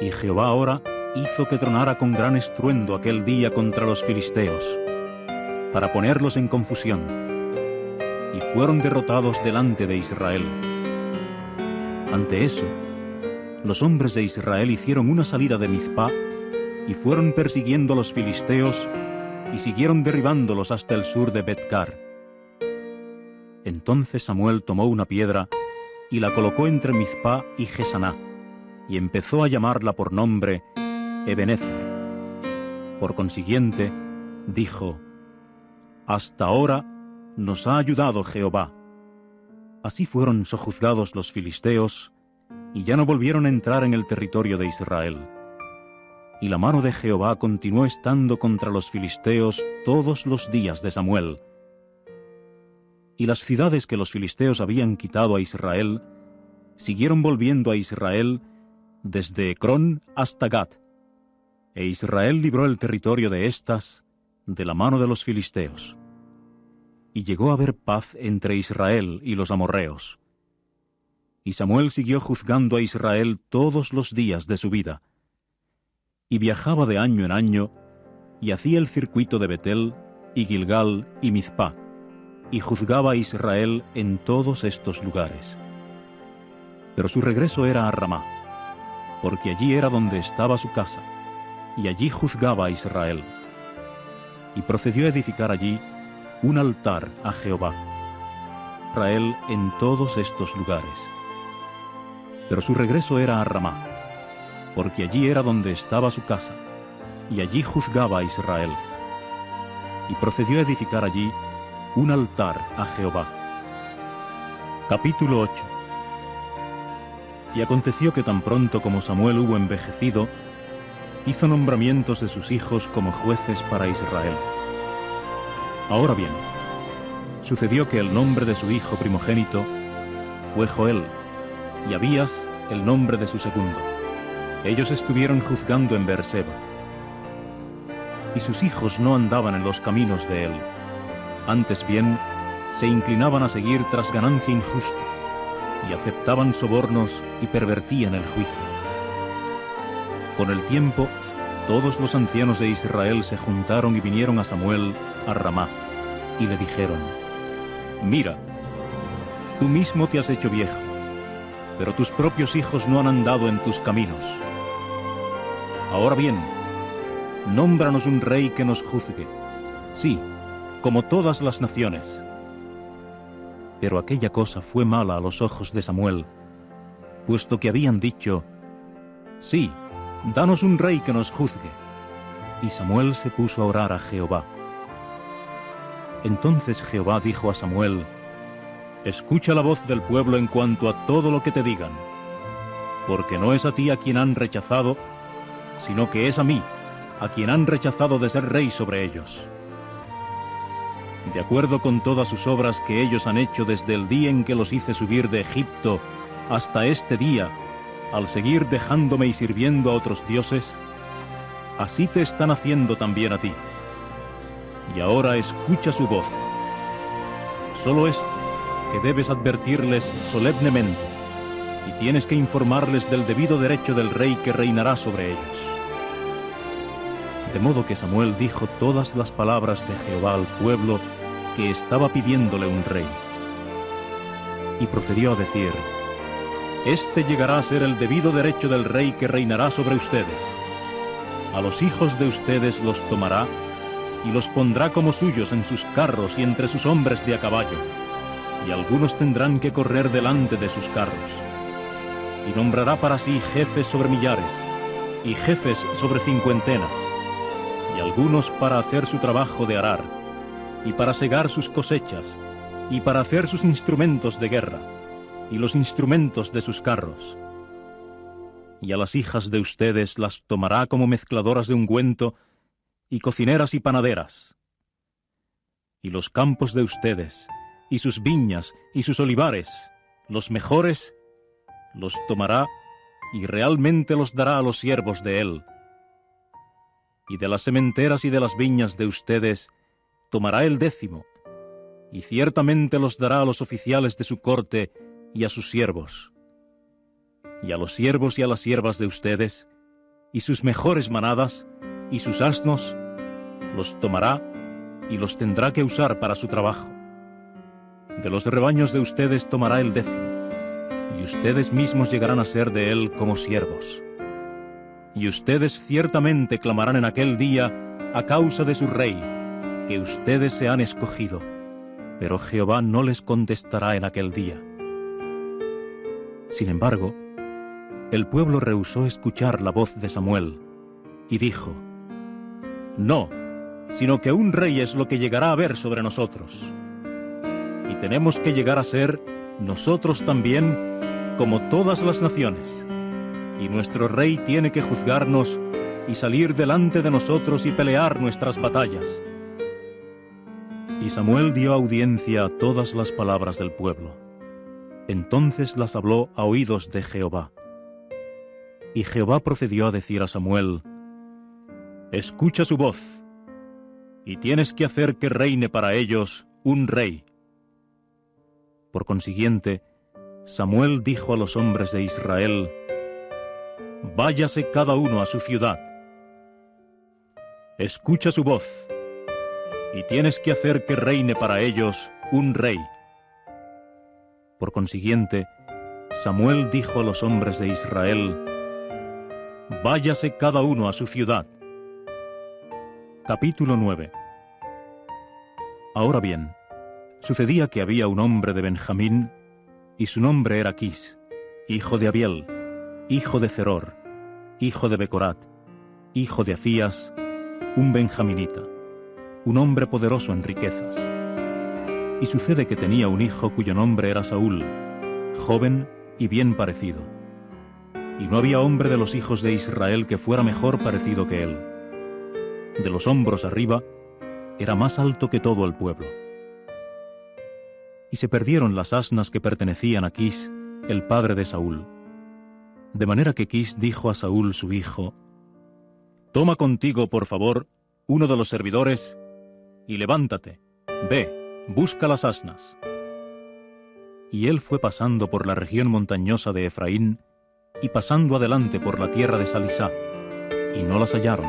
Y Jehová ahora hizo que tronara con gran estruendo aquel día contra los filisteos, para ponerlos en confusión, y fueron derrotados delante de Israel. Ante eso, los hombres de Israel hicieron una salida de Mizpá, y fueron persiguiendo a los filisteos, y siguieron derribándolos hasta el sur de Bet-Car. Entonces Samuel tomó una piedra, y la colocó entre Mizpá y Jesaná, y empezó a llamarla por nombre Ebenezer. Por consiguiente, dijo: Hasta ahora nos ha ayudado Jehová. Así fueron sojuzgados los filisteos, y ya no volvieron a entrar en el territorio de Israel. Y la mano de Jehová continuó estando contra los filisteos todos los días de Samuel. Y las ciudades que los filisteos habían quitado a Israel siguieron volviendo a Israel desde Ecrón hasta Gat, e Israel libró el territorio de éstas de la mano de los filisteos. Y llegó a haber paz entre Israel y los amorreos. Y Samuel siguió juzgando a Israel todos los días de su vida, y viajaba de año en año, y hacía el circuito de Betel, y Gilgal, y Mizpá, y juzgaba a Israel en todos estos lugares. Pero su regreso era a Ramá, porque allí era donde estaba su casa, y allí juzgaba a Israel. Y procedió a edificar allí un altar a Jehová, Israel en todos estos lugares. Pero su regreso era a Ramá, porque allí era donde estaba su casa, y allí juzgaba a Israel. Y procedió a edificar allí un altar a Jehová. Capítulo 8. Y aconteció que tan pronto como Samuel hubo envejecido, hizo nombramientos de sus hijos como jueces para Israel. Ahora bien, sucedió que el nombre de su hijo primogénito fue Joel, y Abías el nombre de su segundo. Ellos estuvieron juzgando en Beerseba. Y sus hijos no andaban en los caminos de él, antes bien se inclinaban a seguir tras ganancia injusta, y aceptaban sobornos y pervertían el juicio. Con el tiempo, todos los ancianos de Israel se juntaron y vinieron a Samuel a Ramá, y le dijeron: Mira, tú mismo te has hecho viejo, pero tus propios hijos no han andado en tus caminos. Ahora bien, nómbranos un rey que nos juzgue, sí, como todas las naciones. Pero aquella cosa fue mala a los ojos de Samuel, puesto que habían dicho: Sí, danos un rey que nos juzgue. Y Samuel se puso a orar a Jehová. Entonces Jehová dijo a Samuel: Escucha la voz del pueblo en cuanto a todo lo que te digan, porque no es a ti a quien han rechazado, sino que es a mí a quien han rechazado de ser rey sobre ellos. De acuerdo con todas sus obras que ellos han hecho desde el día en que los hice subir de Egipto hasta este día, al seguir dejándome y sirviendo a otros dioses, así te están haciendo también a ti. Y ahora escucha su voz. Solo esto, que debes advertirles solemnemente, y tienes que informarles del debido derecho del rey que reinará sobre ellos. De modo que Samuel dijo todas las palabras de Jehová al pueblo que estaba pidiéndole un rey. Y procedió a decir: Este llegará a ser el debido derecho del rey que reinará sobre ustedes. A los hijos de ustedes los tomará y los pondrá como suyos en sus carros y entre sus hombres de a caballo, y algunos tendrán que correr delante de sus carros. Y nombrará para sí jefes sobre millares y jefes sobre cincuentenas, y algunos para hacer su trabajo de arar, y para segar sus cosechas, y para hacer sus instrumentos de guerra, y los instrumentos de sus carros. Y a las hijas de ustedes las tomará como mezcladoras de ungüento, y cocineras y panaderas. Y los campos de ustedes, y sus viñas, y sus olivares, los mejores, los tomará, y realmente los dará a los siervos de él. Y de las sementeras y de las viñas de ustedes tomará el 10, y ciertamente los dará a los oficiales de su corte y a sus siervos. Y a los siervos y a las siervas de ustedes, y sus mejores manadas, y sus asnos, los tomará y los tendrá que usar para su trabajo. De los rebaños de ustedes tomará el 10, y ustedes mismos llegarán a ser de él como siervos. Y ustedes ciertamente clamarán en aquel día a causa de su rey, que ustedes se han escogido, pero Jehová no les contestará en aquel día. Sin embargo, el pueblo rehusó escuchar la voz de Samuel, y dijo: No, sino que un rey es lo que llegará a haber sobre nosotros. Y tenemos que llegar a ser, nosotros también, como todas las naciones. Y nuestro rey tiene que juzgarnos y salir delante de nosotros y pelear nuestras batallas. Y Samuel dio audiencia a todas las palabras del pueblo. Entonces las habló a oídos de Jehová. Y Jehová procedió a decir a Samuel: Escucha su voz, y tienes que hacer que reine para ellos un rey. Por consiguiente, Samuel dijo a los hombres de Israel: Váyase cada uno a su ciudad. Escucha su voz, y tienes que hacer que reine para ellos un rey. Por consiguiente, Samuel dijo a los hombres de Israel: «Váyase cada uno a su ciudad». Capítulo 9. Ahora bien, sucedía que había un hombre de Benjamín, y su nombre era Quis, hijo de Abiel, hijo de Zeror, hijo de Becorat, hijo de Afías, un benjaminita, un hombre poderoso en riquezas. Y sucede que tenía un hijo cuyo nombre era Saúl, joven y bien parecido. Y no había hombre de los hijos de Israel que fuera mejor parecido que él. De los hombros arriba, era más alto que todo el pueblo. Y se perdieron las asnas que pertenecían a Quis, el padre de Saúl. De manera que Quis dijo a Saúl su hijo: «Toma contigo, por favor, uno de los servidores, y levántate, ve, busca las asnas». Y él fue pasando por la región montañosa de Efraín, y pasando adelante por la tierra de Salisá, y no las hallaron.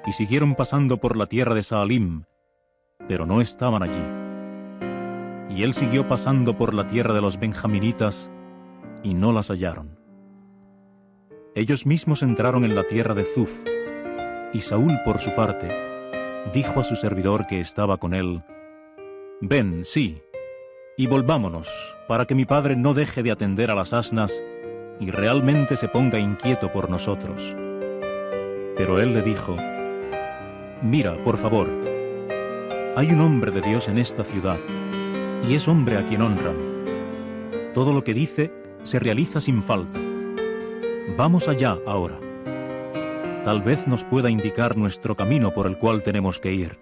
Y siguieron pasando por la tierra de Saalim, pero no estaban allí. Y él siguió pasando por la tierra de los benjaminitas, y no las hallaron. Ellos mismos entraron en la tierra de Zuf, y Saúl, por su parte, dijo a su servidor que estaba con él: «Ven, sí, y volvámonos, para que mi padre no deje de atender a las asnas y realmente se ponga inquieto por nosotros». Pero él le dijo: «Mira, por favor, hay un hombre de Dios en esta ciudad, y es hombre a quien honran. Todo lo que dice se realiza sin falta. Vamos allá ahora. Tal vez nos pueda indicar nuestro camino por el cual tenemos que ir».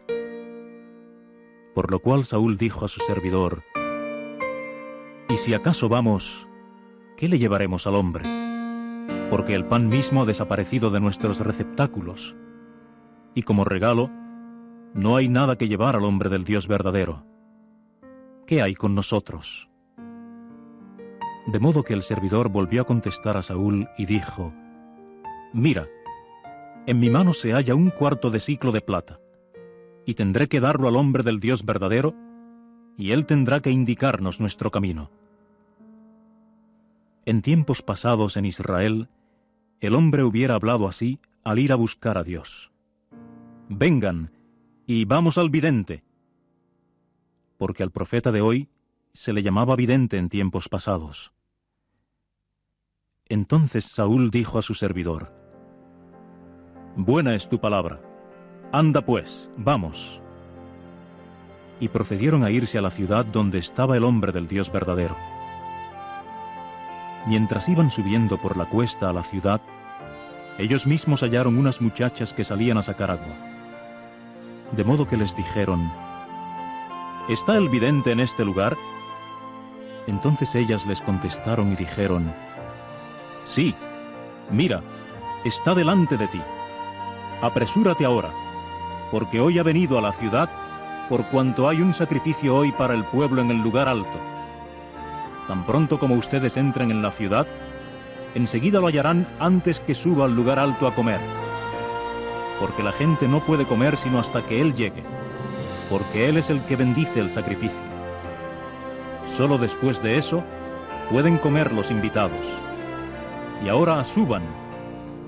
Por lo cual Saúl dijo a su servidor: «¿Y si acaso vamos, qué le llevaremos al hombre? Porque el pan mismo ha desaparecido de nuestros receptáculos, y como regalo no hay nada que llevar al hombre del Dios verdadero. ¿Qué hay con nosotros?». De modo que el servidor volvió a contestar a Saúl y dijo: «Mira, en mi mano se halla 1/4 de siclo de plata, y tendré que darlo al hombre del Dios verdadero, y él tendrá que indicarnos nuestro camino». En tiempos pasados en Israel, el hombre hubiera hablado así al ir a buscar a Dios: «Vengan, y vamos al vidente», porque al profeta de hoy se le llamaba vidente en tiempos pasados. Entonces Saúl dijo a su servidor: «Buena es tu palabra. Anda pues, vamos». Y procedieron a irse a la ciudad donde estaba el hombre del Dios verdadero. Mientras iban subiendo por la cuesta a la ciudad, ellos mismos hallaron unas muchachas que salían a sacar agua. De modo que les dijeron: «¿Está el vidente en este lugar?». Entonces ellas les contestaron y dijeron: «Sí, mira, está delante de ti. Apresúrate ahora, porque hoy ha venido a la ciudad, por cuanto hay un sacrificio hoy para el pueblo en el lugar alto. Tan pronto como ustedes entren en la ciudad, enseguida lo hallarán antes que suba al lugar alto a comer. Porque la gente no puede comer sino hasta que él llegue, porque él es el que bendice el sacrificio. Solo después de eso pueden comer los invitados. Y ahora suban,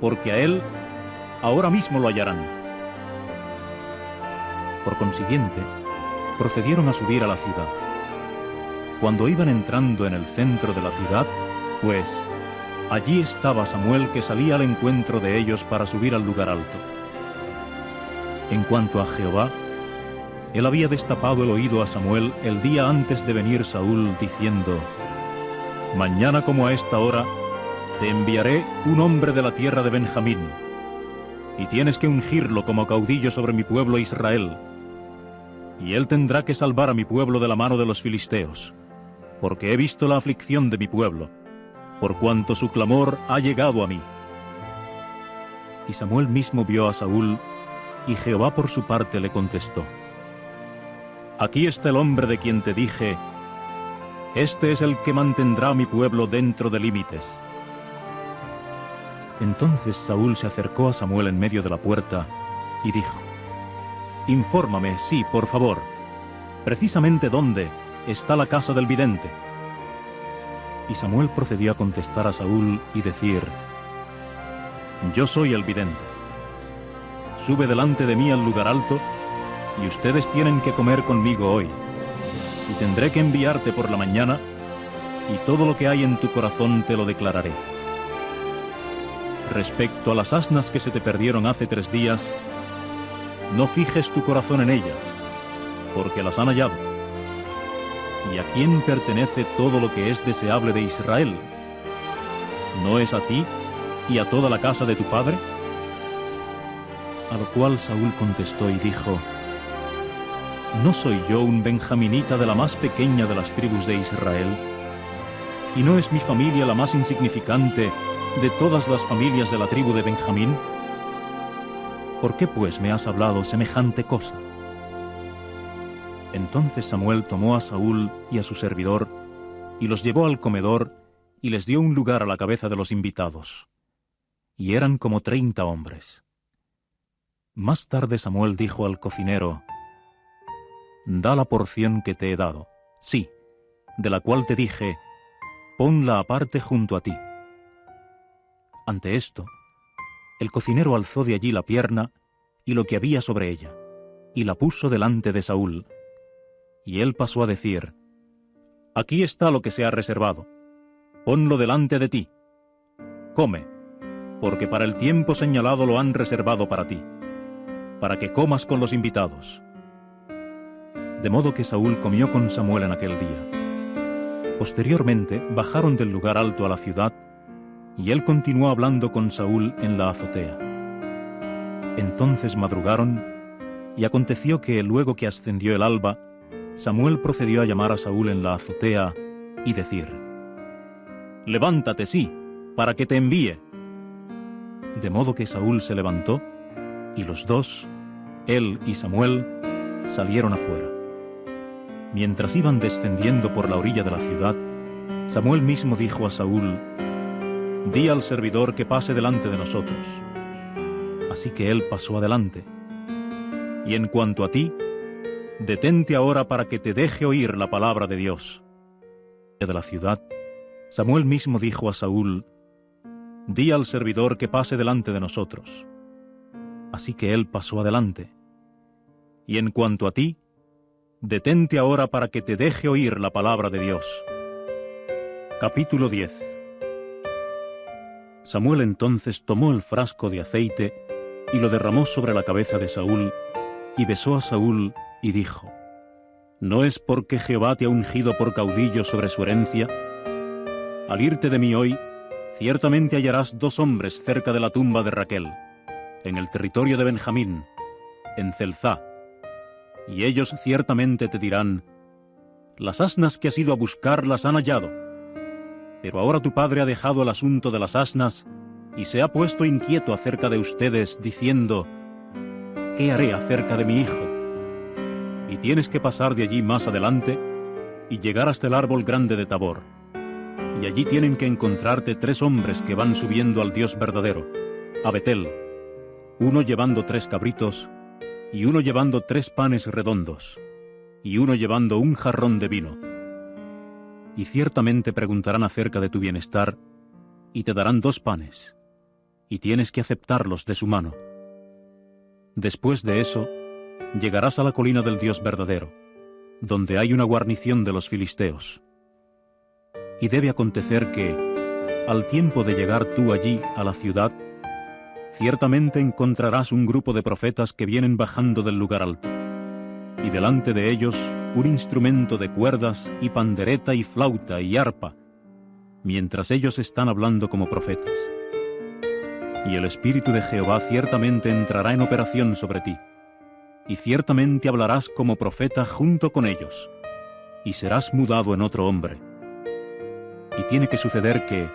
porque a él ahora mismo lo hallarán». Por consiguiente, procedieron a subir a la ciudad. Cuando iban entrando en el centro de la ciudad, pues allí estaba Samuel, que salía al encuentro de ellos para subir al lugar alto. En cuanto a Jehová, él había destapado el oído a Samuel el día antes de venir Saúl, diciendo: «Mañana como a esta hora te enviaré un hombre de la tierra de Benjamín, y tienes que ungirlo como caudillo sobre mi pueblo Israel, y él tendrá que salvar a mi pueblo de la mano de los filisteos, porque he visto la aflicción de mi pueblo, por cuanto su clamor ha llegado a mí». Y Samuel mismo vio a Saúl, y Jehová por su parte le contestó: «Aquí está el hombre de quien te dije: este es el que mantendrá a mi pueblo dentro de límites». Entonces Saúl se acercó a Samuel en medio de la puerta y dijo: «Infórmame, sí, por favor, precisamente dónde está la casa del vidente». Y Samuel procedió a contestar a Saúl y decir: Yo soy el vidente. Sube delante de mí al lugar alto, y ustedes tienen que comer conmigo hoy. Y tendré que enviarte por la mañana, y todo lo que hay en tu corazón te lo declararé. Respecto a las asnas que se te perdieron hace 3 días, no fijes tu corazón en ellas, porque las han hallado. ¿Y a quién pertenece todo lo que es deseable de Israel? ¿No es a ti y a toda la casa de tu padre? A lo cual Saúl contestó y dijo: ¿No soy yo un benjaminita de la más pequeña de las tribus de Israel? ¿Y no es mi familia la más insignificante de todas las familias de la tribu de Benjamín? ¿Por qué pues me has hablado semejante cosa? Entonces Samuel tomó a Saúl y a su servidor, y los llevó al comedor, y les dio un lugar a la cabeza de los invitados. Y eran como 30 hombres. Más tarde Samuel dijo al cocinero: Da la porción que te he dado, sí, de la cual te dije: ponla aparte junto a ti. Ante esto, el cocinero alzó de allí la pierna y lo que había sobre ella, y la puso delante de Saúl. Y él pasó a decir: Aquí está lo que se ha reservado, ponlo delante de ti. Come, porque para el tiempo señalado lo han reservado para ti, para que comas con los invitados. De modo que Saúl comió con Samuel en aquel día. Posteriormente bajaron del lugar alto a la ciudad, y él continuó hablando con Saúl en la azotea. Entonces madrugaron, y aconteció que luego que ascendió el alba, Samuel procedió a llamar a Saúl en la azotea y decir: Levántate, sí, para que te envíe. De modo que Saúl se levantó, y los dos, él y Samuel, salieron afuera. Mientras iban descendiendo por la orilla de la ciudad, Samuel mismo dijo a Saúl: Di al servidor que pase delante de nosotros. Así que él pasó adelante. Y en cuanto a ti, detente ahora para que te deje oír la palabra de Dios. De la ciudad, Samuel mismo dijo a Saúl: Di al servidor que pase delante de nosotros. Así que él pasó adelante. Y en cuanto a ti, detente ahora para que te deje oír la palabra de Dios. Capítulo 10. Samuel entonces tomó el frasco de aceite y lo derramó sobre la cabeza de Saúl, y besó a Saúl y dijo: ¿No es porque Jehová te ha ungido por caudillo sobre su herencia? Al irte de mí hoy, ciertamente hallarás 2 hombres cerca de la tumba de Raquel, en el territorio de Benjamín, en Zelzá, y ellos ciertamente te dirán: las asnas que has ido a buscar las han hallado. Pero ahora tu padre ha dejado el asunto de las asnas y se ha puesto inquieto acerca de ustedes, diciendo: ¿qué haré acerca de mi hijo? Y tienes que pasar de allí más adelante y llegar hasta el árbol grande de Tabor. Y allí tienen que encontrarte 3 hombres que van subiendo al Dios verdadero, a Betel, uno llevando 3 cabritos, y uno llevando 3 panes redondos, y uno llevando un jarrón de vino. Y ciertamente preguntarán acerca de tu bienestar, y te darán 2 panes, y tienes que aceptarlos de su mano. Después de eso, llegarás a la colina del Dios verdadero, donde hay una guarnición de los filisteos. Y debe acontecer que, al tiempo de llegar tú allí a la ciudad, ciertamente encontrarás un grupo de profetas que vienen bajando del lugar alto, y delante de ellos un instrumento de cuerdas y pandereta y flauta y arpa, mientras ellos están hablando como profetas. Y el Espíritu de Jehová ciertamente entrará en operación sobre ti, y ciertamente hablarás como profeta junto con ellos, y serás mudado en otro hombre. Y tiene que suceder que,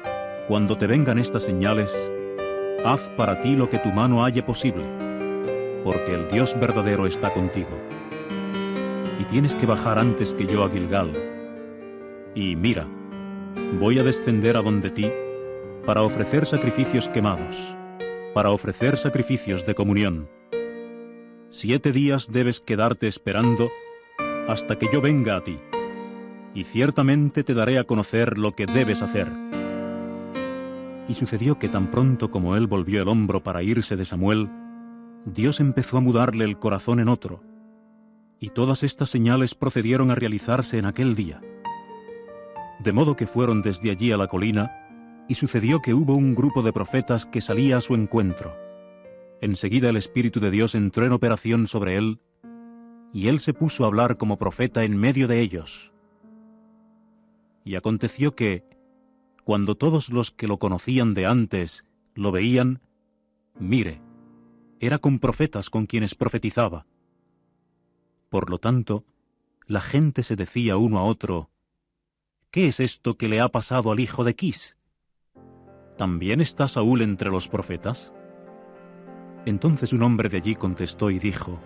cuando te vengan estas señales, haz para ti lo que tu mano halle posible, porque el Dios verdadero está contigo. Y tienes que bajar antes que yo a Gilgal. Y mira, voy a descender a donde ti para ofrecer sacrificios quemados, para ofrecer sacrificios de comunión. 7 días debes quedarte esperando hasta que yo venga a ti. y ciertamente te daré a conocer lo que debes hacer. Y sucedió que tan pronto como él volvió el hombro para irse de Samuel, Dios empezó a mudarle el corazón en otro, y todas estas señales procedieron a realizarse en aquel día. De modo que fueron desde allí a la colina, y sucedió que hubo un grupo de profetas que salía a su encuentro. Enseguida el Espíritu de Dios entró en operación sobre él, y él se puso a hablar como profeta en medio de ellos. Y aconteció que, cuando todos los que lo conocían de antes lo veían, mire, era con profetas con quienes profetizaba. Por lo tanto, la gente se decía uno a otro, ¿qué es esto que le ha pasado al hijo de Quis? ¿También está Saúl entre los profetas? Entonces un hombre de allí contestó y dijo,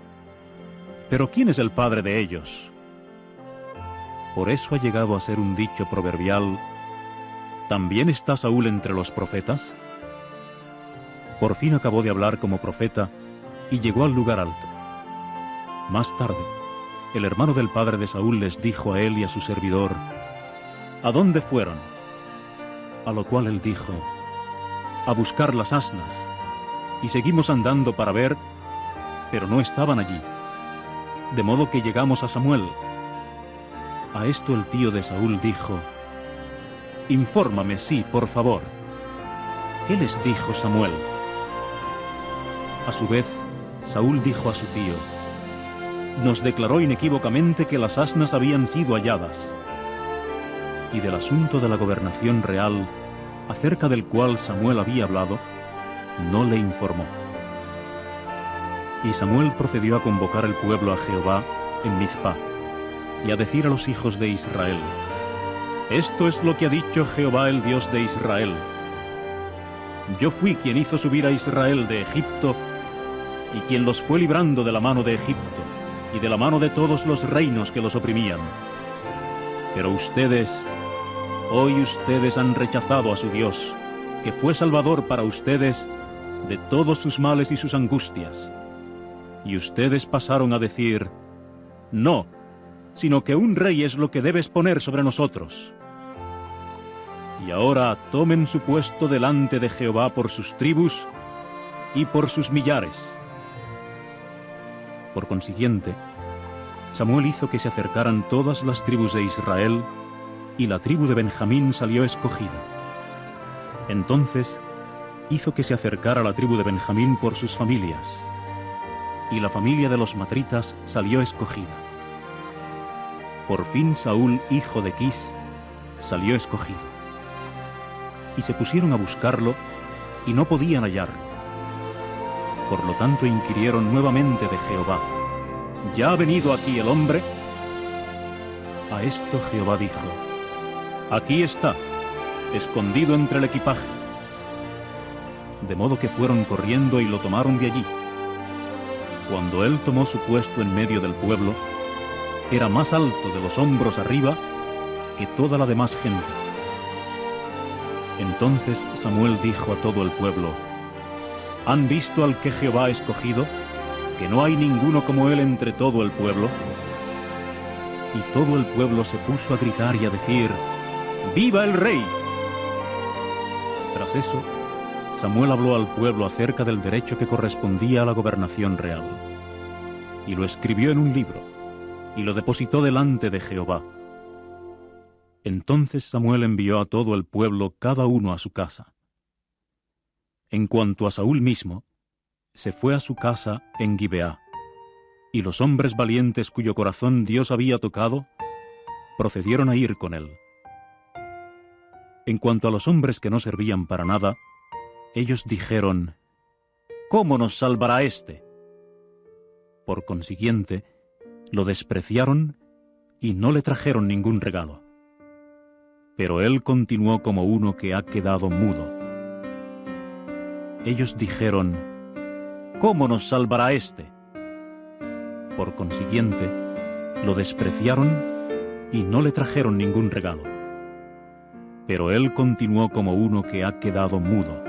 ¿pero quién es el padre de ellos? Por eso ha llegado a ser un dicho proverbial, ¿también está Saúl entre los profetas? Por fin acabó de hablar como profeta y llegó al lugar alto. Más tarde, el hermano del padre de Saúl les dijo a él y a su servidor, ¿a dónde fueron? A lo cual él dijo, a buscar las asnas, y seguimos andando para ver, pero no estaban allí. De modo que llegamos a Samuel. A esto el tío de Saúl dijo, infórmame, sí, por favor. ¿Qué les dijo Samuel? A su vez, Saúl dijo a su tío, nos declaró inequívocamente que las asnas habían sido halladas. Y del asunto de la gobernación real, acerca del cual Samuel había hablado, no le informó. Y Samuel procedió a convocar el pueblo a Jehová en Mizpá, y a decir a los hijos de Israel, esto es lo que ha dicho Jehová el Dios de Israel. Yo fui quien hizo subir a Israel de Egipto, y quien los fue librando de la mano de Egipto, y de la mano de todos los reinos que los oprimían. Pero ustedes, hoy ustedes han rechazado a su Dios, que fue salvador para ustedes de todos sus males y sus angustias. Y ustedes pasaron a decir, no, sino que un rey es lo que debes poner sobre nosotros. Y ahora tomen su puesto delante de Jehová por sus tribus y por sus millares. Por consiguiente, Samuel hizo que se acercaran todas las tribus de Israel, y la tribu de Benjamín salió escogida. Entonces hizo que se acercara la tribu de Benjamín por sus familias, y la familia de los matritas salió escogida. Por fin Saúl, hijo de Quis, salió escogido. Y se pusieron a buscarlo, y no podían hallarlo. Por lo tanto inquirieron nuevamente de Jehová, ¿ya ha venido aquí el hombre? A esto Jehová dijo, aquí está, escondido entre el equipaje. De modo que fueron corriendo y lo tomaron de allí. Cuando él tomó su puesto en medio del pueblo, era más alto de los hombros arriba que toda la demás gente. Entonces Samuel dijo a todo el pueblo, ¿han visto al que Jehová ha escogido, que no hay ninguno como él entre todo el pueblo? Y todo el pueblo se puso a gritar y a decir, ¡viva el rey! Tras eso, Samuel habló al pueblo acerca del derecho que correspondía a la gobernación real, y lo escribió en un libro, y lo depositó delante de Jehová. Entonces Samuel envió a todo el pueblo cada uno a su casa. En cuanto a Saúl mismo, se fue a su casa en Gibeá, y los hombres valientes cuyo corazón Dios había tocado, procedieron a ir con él. En cuanto a los hombres que no servían para nada, ellos dijeron, ¿cómo nos salvará éste? Por consiguiente, lo despreciaron y no le trajeron ningún regalo. Pero él continuó como uno que ha quedado mudo. Ellos dijeron, ¿cómo nos salvará éste? Por consiguiente, lo despreciaron y no le trajeron ningún regalo. Pero él continuó como uno que ha quedado mudo.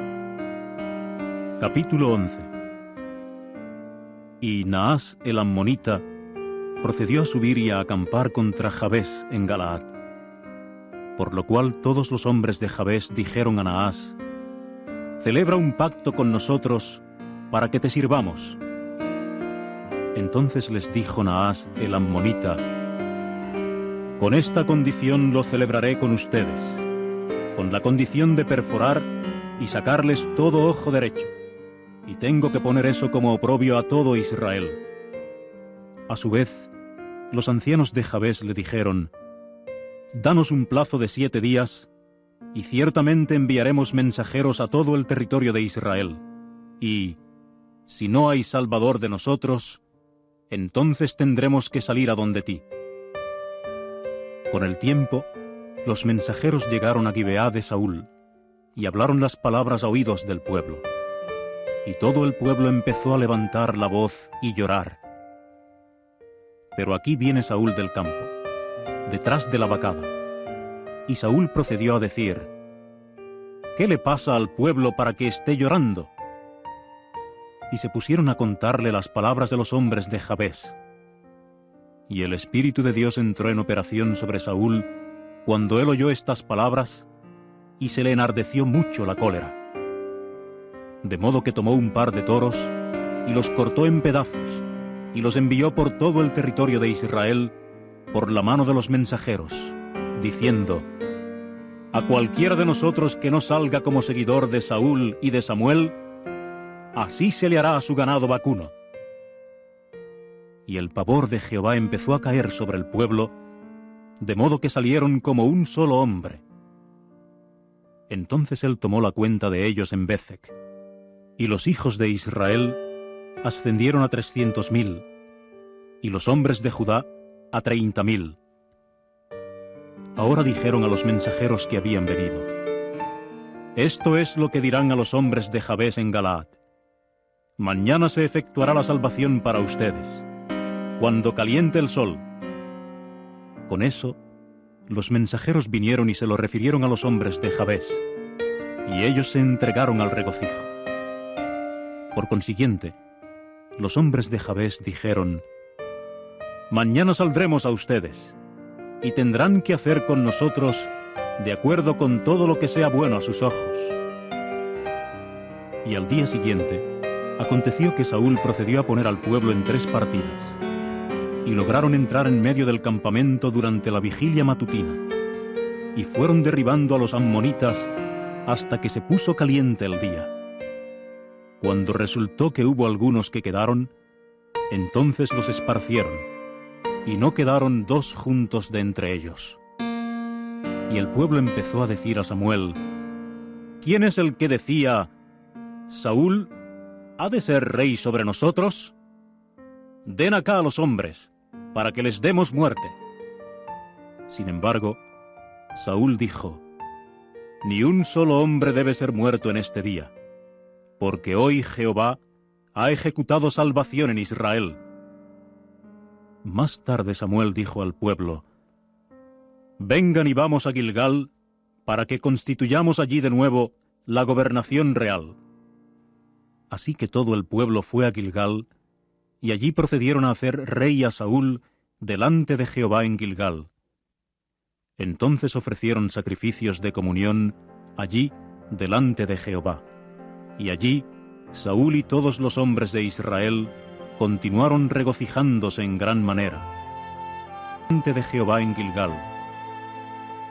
Capítulo 11. Y Naas el ammonita procedió a subir y a acampar contra Jabes en Galaad, Por lo cual todos los hombres de Jabes dijeron a Naas: «Celebra un pacto con nosotros para que te sirvamos». Entonces les dijo Naas el ammonita: «Con esta condición lo celebraré con ustedes, con la condición de perforar y sacarles todo ojo derecho, y tengo que poner eso como oprobio a todo Israel». A su vez, los ancianos de Jabes le dijeron: «Danos un plazo de 7 días, y ciertamente enviaremos mensajeros a todo el territorio de Israel, y, si no hay salvador de nosotros, entonces tendremos que salir a donde ti». Con el tiempo, los mensajeros llegaron a Gibeá de Saúl, y hablaron las palabras a oídos del pueblo. Y todo el pueblo empezó a levantar la voz y llorar. Pero aquí viene Saúl del campo, detrás de la vacada. Y Saúl procedió a decir: «¿Qué le pasa al pueblo para que esté llorando?». Y se pusieron a contarle las palabras de los hombres de Jabes. Y el Espíritu de Dios entró en operación sobre Saúl cuando él oyó estas palabras, y se le enardeció mucho la cólera. De modo que tomó un par de toros y los cortó en pedazos, y los envió por todo el territorio de Israel por la mano de los mensajeros, diciendo: «A cualquiera de nosotros que no salga como seguidor de Saúl y de Samuel, así se le hará a su ganado vacuno». Y el pavor de Jehová empezó a caer sobre el pueblo, de modo que salieron como un solo hombre. Entonces él tomó la cuenta de ellos en Bezec, y los hijos de Israel ascendieron a 300.000, y los hombres de Judá a 30.000. Ahora dijeron a los mensajeros que habían venido: «Esto es lo que dirán a los hombres de Jabes en Galaad: mañana se efectuará la salvación para ustedes, cuando caliente el sol». Con eso, los mensajeros vinieron y se lo refirieron a los hombres de Jabes, y ellos se entregaron al regocijo. Por consiguiente, los hombres de Jabes dijeron: «Mañana saldremos a ustedes, y tendrán que hacer con nosotros de acuerdo con todo lo que sea bueno a sus ojos». Y al día siguiente, aconteció que Saúl procedió a poner al pueblo en 3 partidas, y lograron entrar en medio del campamento durante la vigilia matutina, y fueron derribando a los ammonitas hasta que se puso caliente el día. Cuando resultó que hubo algunos que quedaron, entonces los esparcieron, y no quedaron 2 juntos de entre ellos. Y el pueblo empezó a decir a Samuel: «¿Quién es el que decía: Saúl ha de ser rey sobre nosotros? Den acá a los hombres, para que les demos muerte». Sin embargo, Saúl dijo: «Ni un solo hombre debe ser muerto en este día, porque hoy Jehová ha ejecutado salvación en Israel». Más tarde Samuel dijo al pueblo: «Vengan y vamos a Gilgal, para que constituyamos allí de nuevo la gobernación real». Así que todo el pueblo fue a Gilgal, y allí procedieron a hacer rey a Saúl delante de Jehová en Gilgal. Entonces ofrecieron sacrificios de comunión allí delante de Jehová, y allí Saúl y todos los hombres de Israel continuaron regocijándose en gran manera delante de Jehová en Gilgal.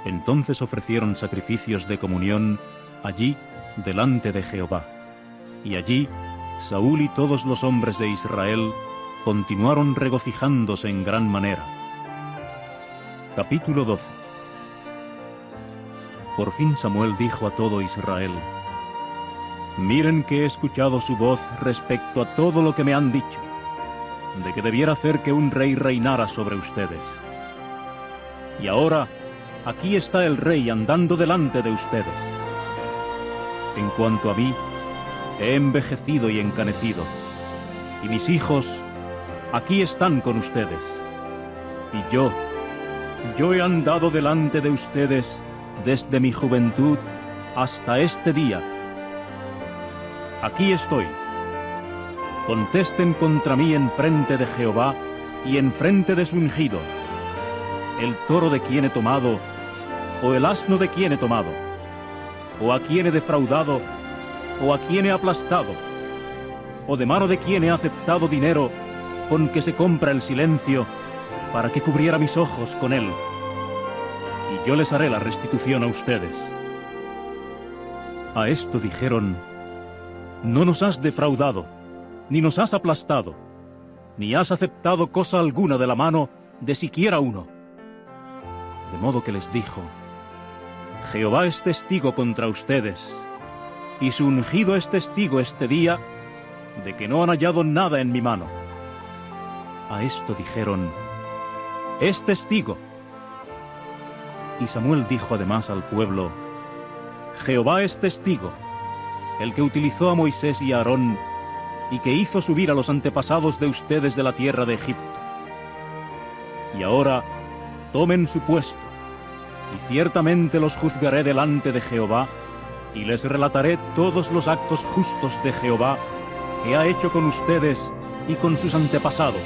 Entonces ofrecieron sacrificios de comunión allí delante de Jehová, y allí Saúl y todos los hombres de Israel continuaron regocijándose en gran manera. Capítulo 12. Por fin Samuel dijo a todo Israel: «Miren que he escuchado su voz respecto a todo lo que me han dicho, de que debiera hacer que un rey reinara sobre ustedes. Y ahora, aquí está el rey andando delante de ustedes. En cuanto a mí, he envejecido y encanecido, y mis hijos aquí están con ustedes. Y yo he andado delante de ustedes desde mi juventud hasta este día. Aquí estoy. Contesten contra mí en frente de Jehová y en frente de su ungido, el toro de quien he tomado ¿O el asno de quién he tomado? ¿O a quién he defraudado? ¿O a quién he aplastado? ¿O de mano de quién he aceptado dinero con que se compra el silencio para que cubriera mis ojos con él? Y yo les haré la restitución a ustedes. A esto dijeron: no nos has defraudado, ni nos has aplastado, ni has aceptado cosa alguna de la mano de siquiera uno. De modo que les dijo: Jehová es testigo contra ustedes, y su ungido es testigo este día de que no han hallado nada en mi mano. A esto dijeron: es testigo. Y Samuel dijo además al pueblo: Jehová es testigo, el que utilizó a Moisés y a Aarón, y que hizo subir a los antepasados de ustedes de la tierra de Egipto. Y ahora tomen su puesto, y ciertamente los juzgaré delante de Jehová, y les relataré todos los actos justos de Jehová que ha hecho con ustedes y con sus antepasados.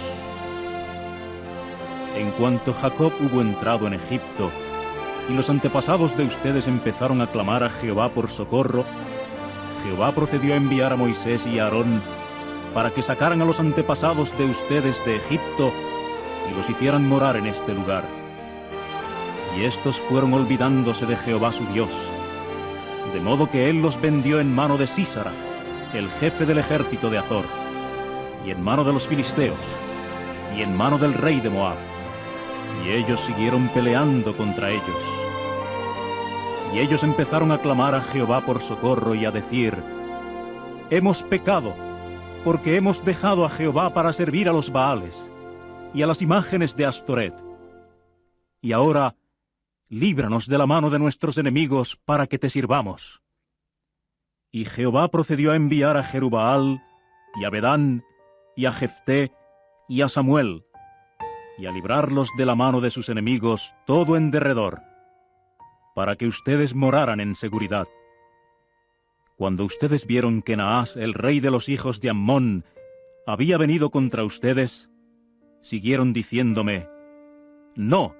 En cuanto Jacob hubo entrado en Egipto, y los antepasados de ustedes empezaron a clamar a Jehová por socorro, Jehová procedió a enviar a Moisés y a Aarón para que sacaran a los antepasados de ustedes de Egipto y los hicieran morar en este lugar. Y estos fueron olvidándose de Jehová su Dios, de modo que él los vendió en mano de Sísara, el jefe del ejército de Azor, y en mano de los filisteos, y en mano del rey de Moab. Y ellos siguieron peleando contra ellos. Y ellos empezaron a clamar a Jehová por socorro y a decir: hemos pecado, porque hemos dejado a Jehová para servir a los Baales y a las imágenes de Astoret. Y ahora, líbranos de la mano de nuestros enemigos para que te sirvamos. Y Jehová procedió a enviar a Jerubaal, y a Bedán, y a Jefté, y a Samuel, y a librarlos de la mano de sus enemigos todo en derredor, para que ustedes moraran en seguridad. Cuando ustedes vieron que Naas, el rey de los hijos de Ammón, había venido contra ustedes, siguieron diciéndome: no,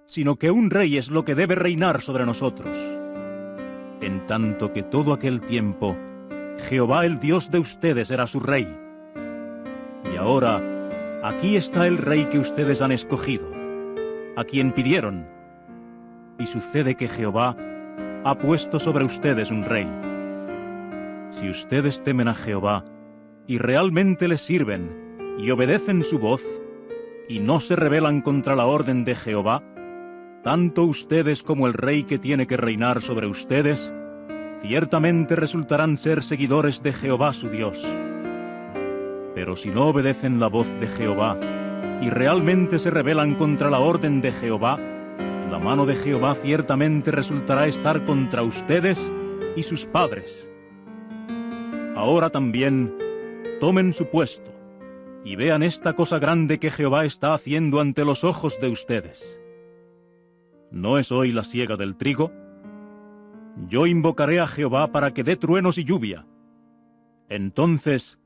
sino que un rey es lo que debe reinar sobre nosotros. En tanto que todo aquel tiempo, Jehová el Dios de ustedes era su rey. Y ahora, aquí está el rey que ustedes han escogido, a quien pidieron. Y sucede que Jehová ha puesto sobre ustedes un rey. Si ustedes temen a Jehová, y realmente le sirven, y obedecen su voz, y no se rebelan contra la orden de Jehová, tanto ustedes como el rey que tiene que reinar sobre ustedes, ciertamente resultarán ser seguidores de Jehová su Dios. Pero si no obedecen la voz de Jehová, y realmente se rebelan contra la orden de Jehová, la mano de Jehová ciertamente resultará estar contra ustedes y sus padres. Ahora también, tomen su puesto, y vean esta cosa grande que Jehová está haciendo ante los ojos de ustedes. ¿No es hoy la siega del trigo? Yo invocaré a Jehová para que dé truenos y lluvia. Entonces,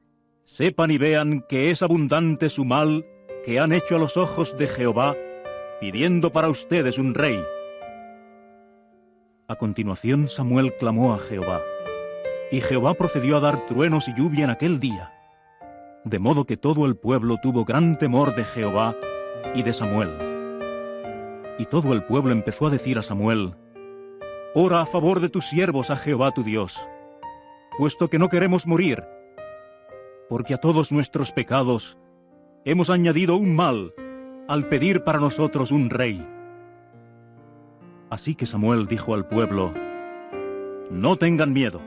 sepan y vean que es abundante su mal que han hecho a los ojos de Jehová, pidiendo para ustedes un rey. A continuación Samuel clamó a Jehová, y Jehová procedió a dar truenos y lluvia en aquel día, de modo que todo el pueblo tuvo gran temor de Jehová y de Samuel. Y todo el pueblo empezó a decir a Samuel: ora a favor de tus siervos a Jehová tu Dios, puesto que no queremos morir, porque a todos nuestros pecados hemos añadido un mal al pedir para nosotros un rey. Así que Samuel dijo al pueblo: no tengan miedo.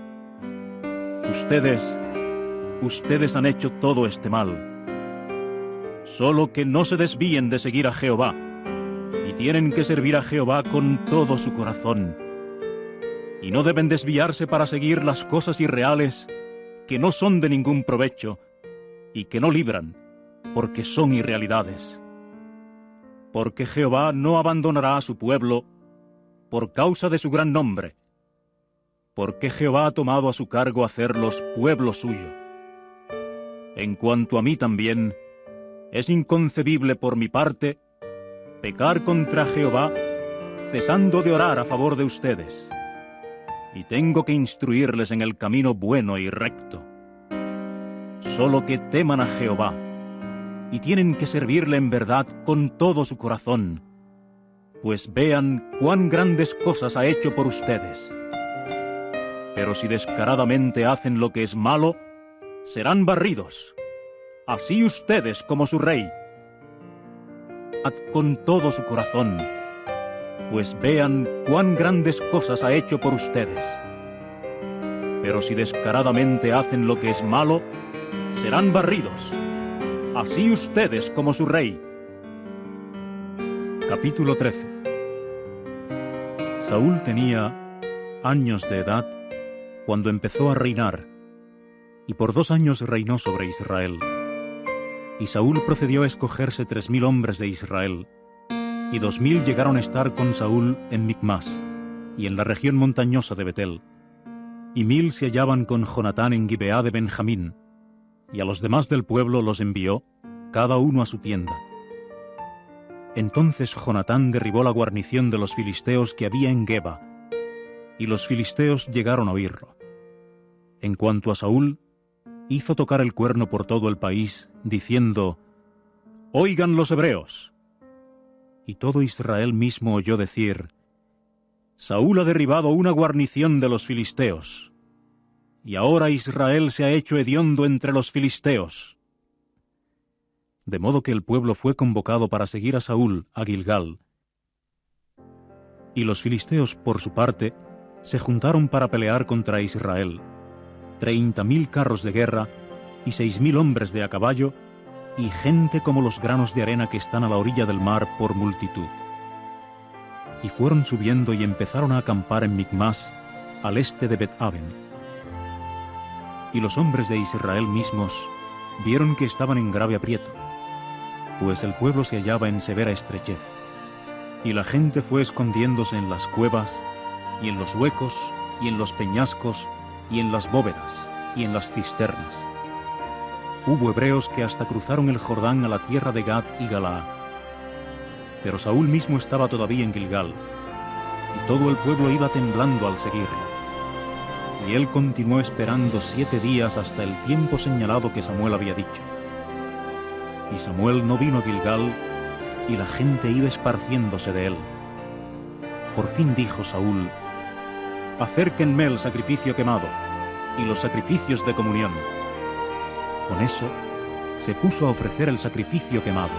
Ustedes han hecho todo este mal. Solo que no se desvíen de seguir a Jehová, y tienen que servir a Jehová con todo su corazón. Y no deben desviarse para seguir las cosas irreales que no son de ningún provecho y que no libran, porque son irrealidades. Porque Jehová no abandonará a su pueblo por causa de su gran nombre, porque Jehová ha tomado a su cargo hacerlos pueblo suyo. En cuanto a mí también, es inconcebible por mi parte pecar contra Jehová, cesando de orar a favor de ustedes. Y tengo que instruirles en el camino bueno y recto. Solo que teman a Jehová, y tienen que servirle en verdad con todo su corazón, pues vean cuán grandes cosas ha hecho por ustedes. Pero si descaradamente hacen lo que es malo, serán barridos, así ustedes como su rey. Con todo su corazón, pues vean cuán grandes cosas ha hecho por ustedes. Pero si descaradamente hacen lo que es malo, serán barridos, así ustedes como su rey. Capítulo 13. Saúl tenía años de edad cuando empezó a reinar, y por 2 años reinó sobre Israel. Y Saúl procedió a escogerse 3000 hombres de Israel, y 2000 llegaron a estar con Saúl en Micmas, y en la región montañosa de Betel, y 1000 se hallaban con Jonatán en Gibeá de Benjamín, y a los demás del pueblo los envió, cada uno a su tienda. Entonces Jonatán derribó la guarnición de los filisteos que había en Geba, y los filisteos llegaron a oírlo. En cuanto a Saúl, hizo tocar el cuerno por todo el país, diciendo: «Oigan los hebreos». Y todo Israel mismo oyó decir: «Saúl ha derribado una guarnición de los filisteos, y ahora Israel se ha hecho hediondo entre los filisteos». De modo que el pueblo fue convocado para seguir a Saúl a Gilgal. Y los filisteos, por su parte, se juntaron para pelear contra Israel, 30.000 carros de guerra y 6.000 hombres de a caballo, y gente como los granos de arena que están a la orilla del mar por multitud. Y fueron subiendo y empezaron a acampar en Micmas, al este de Bet-aven. Y los hombres de Israel mismos vieron que estaban en grave aprieto, pues el pueblo se hallaba en severa estrechez, y la gente fue escondiéndose en las cuevas, y en los huecos, y en los peñascos, y en las bóvedas, y en las cisternas. Hubo hebreos que hasta cruzaron el Jordán a la tierra de Gad y Galaad. Pero Saúl mismo estaba todavía en Gilgal, y todo el pueblo iba temblando al seguirlo. Y él continuó esperando 7 días hasta el tiempo señalado que Samuel había dicho. Y Samuel no vino a Gilgal, y la gente iba esparciéndose de él. Por fin dijo Saúl: «Acérquenme el sacrificio quemado y los sacrificios de comunión». Con eso se puso a ofrecer el sacrificio quemado.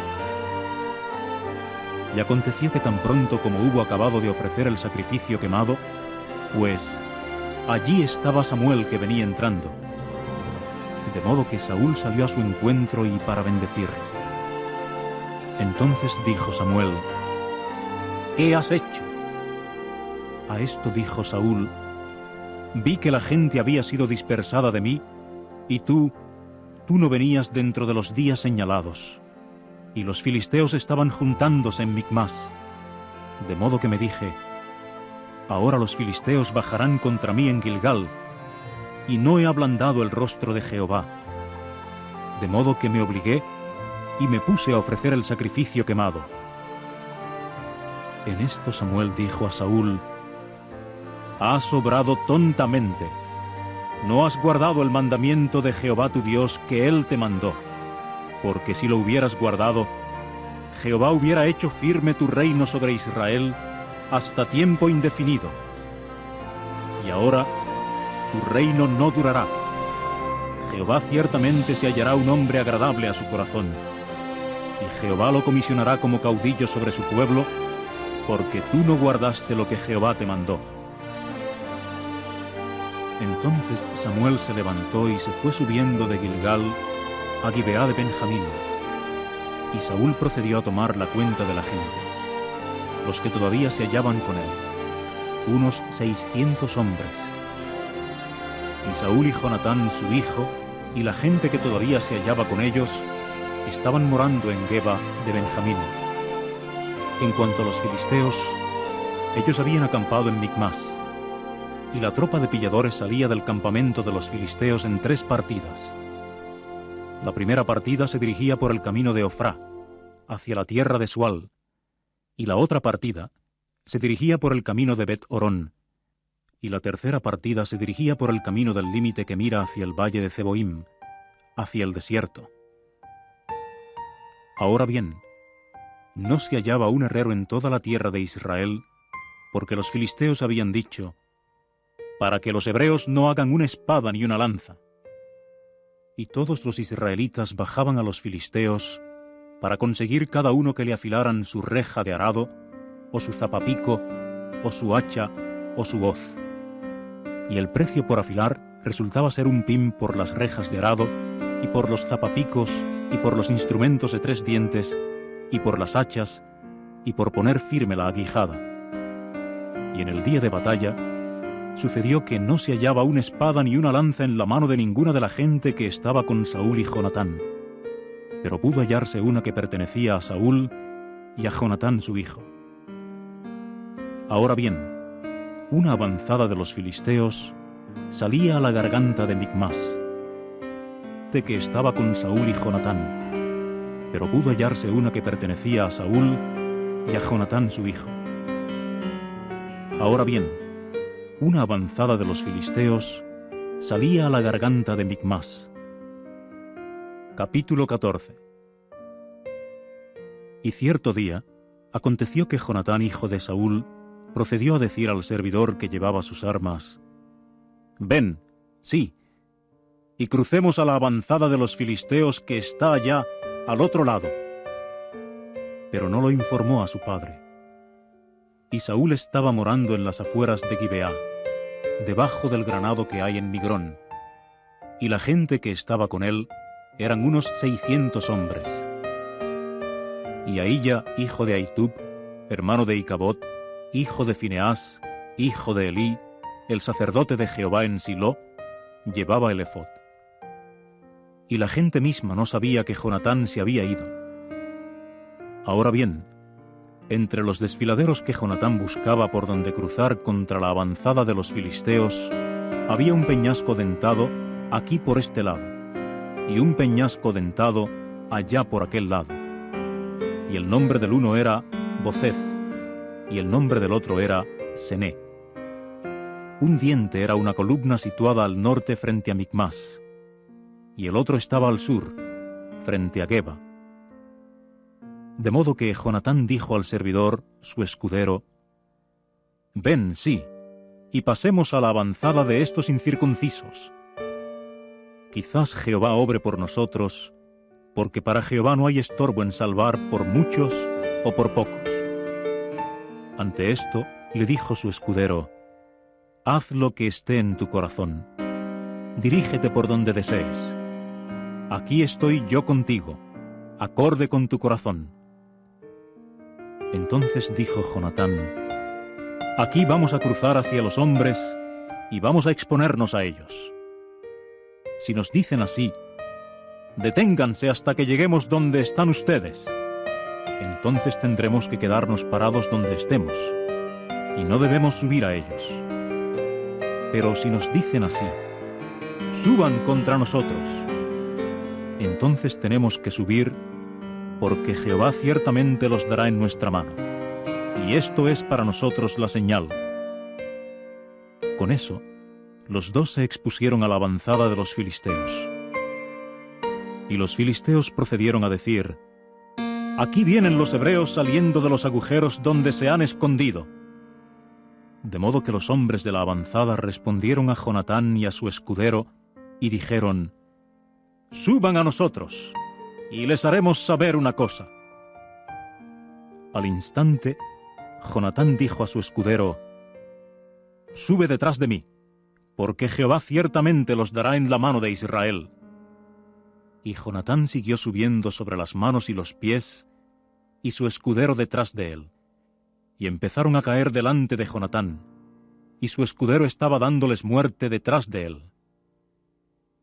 Y aconteció que tan pronto como hubo acabado de ofrecer el sacrificio quemado, pues allí estaba Samuel que venía entrando. De modo que Saúl salió a su encuentro y para bendecirle. Entonces dijo Samuel: «¿Qué has hecho?». A esto dijo Saúl: «Vi que la gente había sido dispersada de mí, y tú no venías dentro de los días señalados, y los filisteos estaban juntándose en Micmas. De modo que me dije: ahora los filisteos bajarán contra mí en Gilgal, y no he ablandado el rostro de Jehová. De modo que me obligué y me puse a ofrecer el sacrificio quemado». En esto Samuel dijo a Saúl: «Has obrado tontamente. No has guardado el mandamiento de Jehová tu Dios que él te mandó, porque si lo hubieras guardado, Jehová hubiera hecho firme tu reino sobre Israel hasta tiempo indefinido. Y ahora tu reino no durará. Jehová ciertamente se hallará un hombre agradable a su corazón, y Jehová lo comisionará como caudillo sobre su pueblo, porque tú no guardaste lo que Jehová te mandó». Entonces Samuel se levantó y se fue subiendo de Gilgal a Gibeá de Benjamín, y Saúl procedió a tomar la cuenta de la gente, los que todavía se hallaban con él, unos 600 hombres. Y Saúl y Jonatán su hijo, y la gente que todavía se hallaba con ellos, estaban morando en Geba de Benjamín. En cuanto a los filisteos, ellos habían acampado en Micmas, y la tropa de pilladores salía del campamento de los filisteos en 3 partidas. La primera partida se dirigía por el camino de Ofrá, hacia la tierra de Sual, y la otra partida se dirigía por el camino de Bet-Horón, y la tercera partida se dirigía por el camino del límite que mira hacia el valle de Zeboim, hacia el desierto. Ahora bien, no se hallaba un herrero en toda la tierra de Israel, porque los filisteos habían dicho, para que los hebreos no hagan una espada ni una lanza. Y todos los israelitas bajaban a los filisteos para conseguir cada uno que le afilaran su reja de arado, o su zapapico, o su hacha, o su hoz. Y el precio por afilar resultaba ser un pim por las rejas de arado, y por los zapapicos, y por los instrumentos de 3 dientes, y por las hachas, y por poner firme la aguijada. Y en el día de batalla sucedió que no se hallaba una espada ni una lanza en la mano de ninguna de la gente que estaba con Saúl y Jonatán, pero pudo hallarse una que pertenecía a Saúl y a Jonatán su hijo. Ahora bien, una avanzada de los filisteos salía a la garganta de Micmas, de que estaba con Saúl y Jonatán, pero pudo hallarse una que pertenecía a Saúl y a Jonatán su hijo. Ahora bien, una avanzada de los filisteos salía a la garganta de Micmas. Capítulo 14. Y cierto día aconteció que Jonatán, hijo de Saúl, procedió a decir al servidor que llevaba sus armas: «Ven, sí, y crucemos a la avanzada de los filisteos que está allá al otro lado». Pero no lo informó a su padre. Y Saúl estaba morando en las afueras de Gibeá, debajo del granado que hay en Migrón, y la gente que estaba con él eran unos 600 hombres. Y Ahía, hijo de Ahitub, hermano de Icabod, hijo de Fineás, hijo de Elí, el sacerdote de Jehová en Silo, llevaba el efod. Y la gente misma no sabía que Jonatán se había ido. Ahora bien, entre los desfiladeros que Jonatán buscaba por donde cruzar contra la avanzada de los filisteos, había un peñasco dentado aquí por este lado, y un peñasco dentado allá por aquel lado. Y el nombre del uno era Bozez, y el nombre del otro era Sené. Un diente era una columna situada al norte frente a Micmas, y el otro estaba al sur, frente a Geba. De modo que Jonatán dijo al servidor, su escudero: «Ven, sí, y pasemos a la avanzada de estos incircuncisos. Quizás Jehová obre por nosotros, porque para Jehová no hay estorbo en salvar por muchos o por pocos». Ante esto le dijo su escudero: «Haz lo que esté en tu corazón. Dirígete por donde desees. Aquí estoy yo contigo, acorde con tu corazón». Entonces dijo Jonatán: «Aquí vamos a cruzar hacia los hombres y vamos a exponernos a ellos. Si nos dicen así: deténganse hasta que lleguemos donde están ustedes, entonces tendremos que quedarnos parados donde estemos, y no debemos subir a ellos. Pero si nos dicen así: suban contra nosotros, entonces tenemos que subir, porque Jehová ciertamente los dará en nuestra mano, y esto es para nosotros la señal». Con eso, los dos se expusieron a la avanzada de los filisteos. Y los filisteos procedieron a decir: «Aquí vienen los hebreos saliendo de los agujeros donde se han escondido». De modo que los hombres de la avanzada respondieron a Jonatán y a su escudero, y dijeron: «Suban a nosotros, y les haremos saber una cosa». Al instante, Jonatán dijo a su escudero: «Sube detrás de mí, porque Jehová ciertamente los dará en la mano de Israel». Y Jonatán siguió subiendo sobre las manos y los pies, y su escudero detrás de él. Y empezaron a caer delante de Jonatán, y su escudero estaba dándoles muerte detrás de él.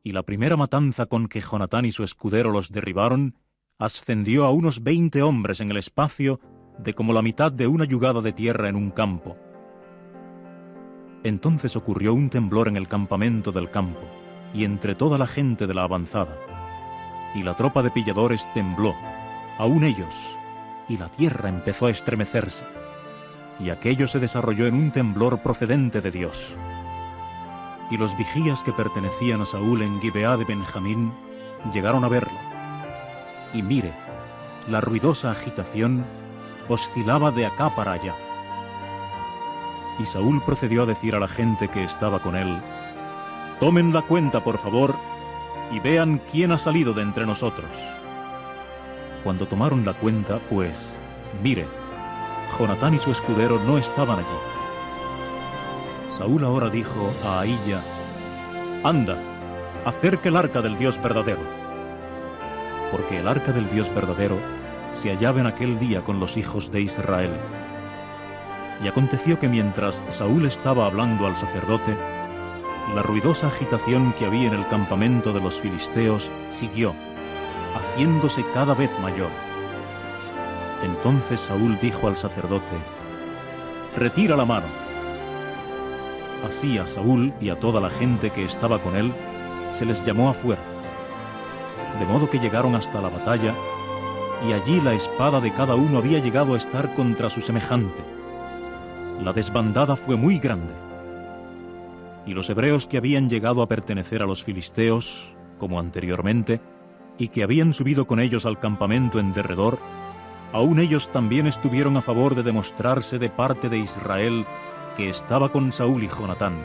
Y la primera matanza con que Jonatán y su escudero los derribaron ascendió a unos 20 hombres en el espacio de como la mitad de una yugada de tierra en un campo. Entonces ocurrió un temblor en el campamento del campo, y entre toda la gente de la avanzada. Y la tropa de pilladores tembló, aun ellos, y la tierra empezó a estremecerse. y aquello se desarrolló en un temblor procedente de Dios. Y los vigías que pertenecían a Saúl en Gibeá de Benjamín llegaron a verlo. Y mire, la ruidosa agitación oscilaba de acá para allá. Y Saúl procedió a decir a la gente que estaba con él: «Tomen la cuenta, por favor, y vean quién ha salido de entre nosotros». Cuando tomaron la cuenta, pues, mire, Jonatán y su escudero no estaban allí. Saúl ahora dijo a Ahía: «Anda, acerca el arca del Dios verdadero». Porque el arca del Dios verdadero se hallaba en aquel día con los hijos de Israel. Y aconteció que mientras Saúl estaba hablando al sacerdote, la ruidosa agitación que había en el campamento de los filisteos siguió, haciéndose cada vez mayor. Entonces Saúl dijo al sacerdote: «Retira la mano». Así a Saúl y a toda la gente que estaba con él se les llamó afuera, de modo que llegaron hasta la batalla, y allí la espada de cada uno había llegado a estar contra su semejante. La desbandada fue muy grande. Y los hebreos que habían llegado a pertenecer a los filisteos, como anteriormente, y que habían subido con ellos al campamento en derredor, aún ellos también estuvieron a favor de demostrarse de parte de Israel que estaba con Saúl y Jonatán.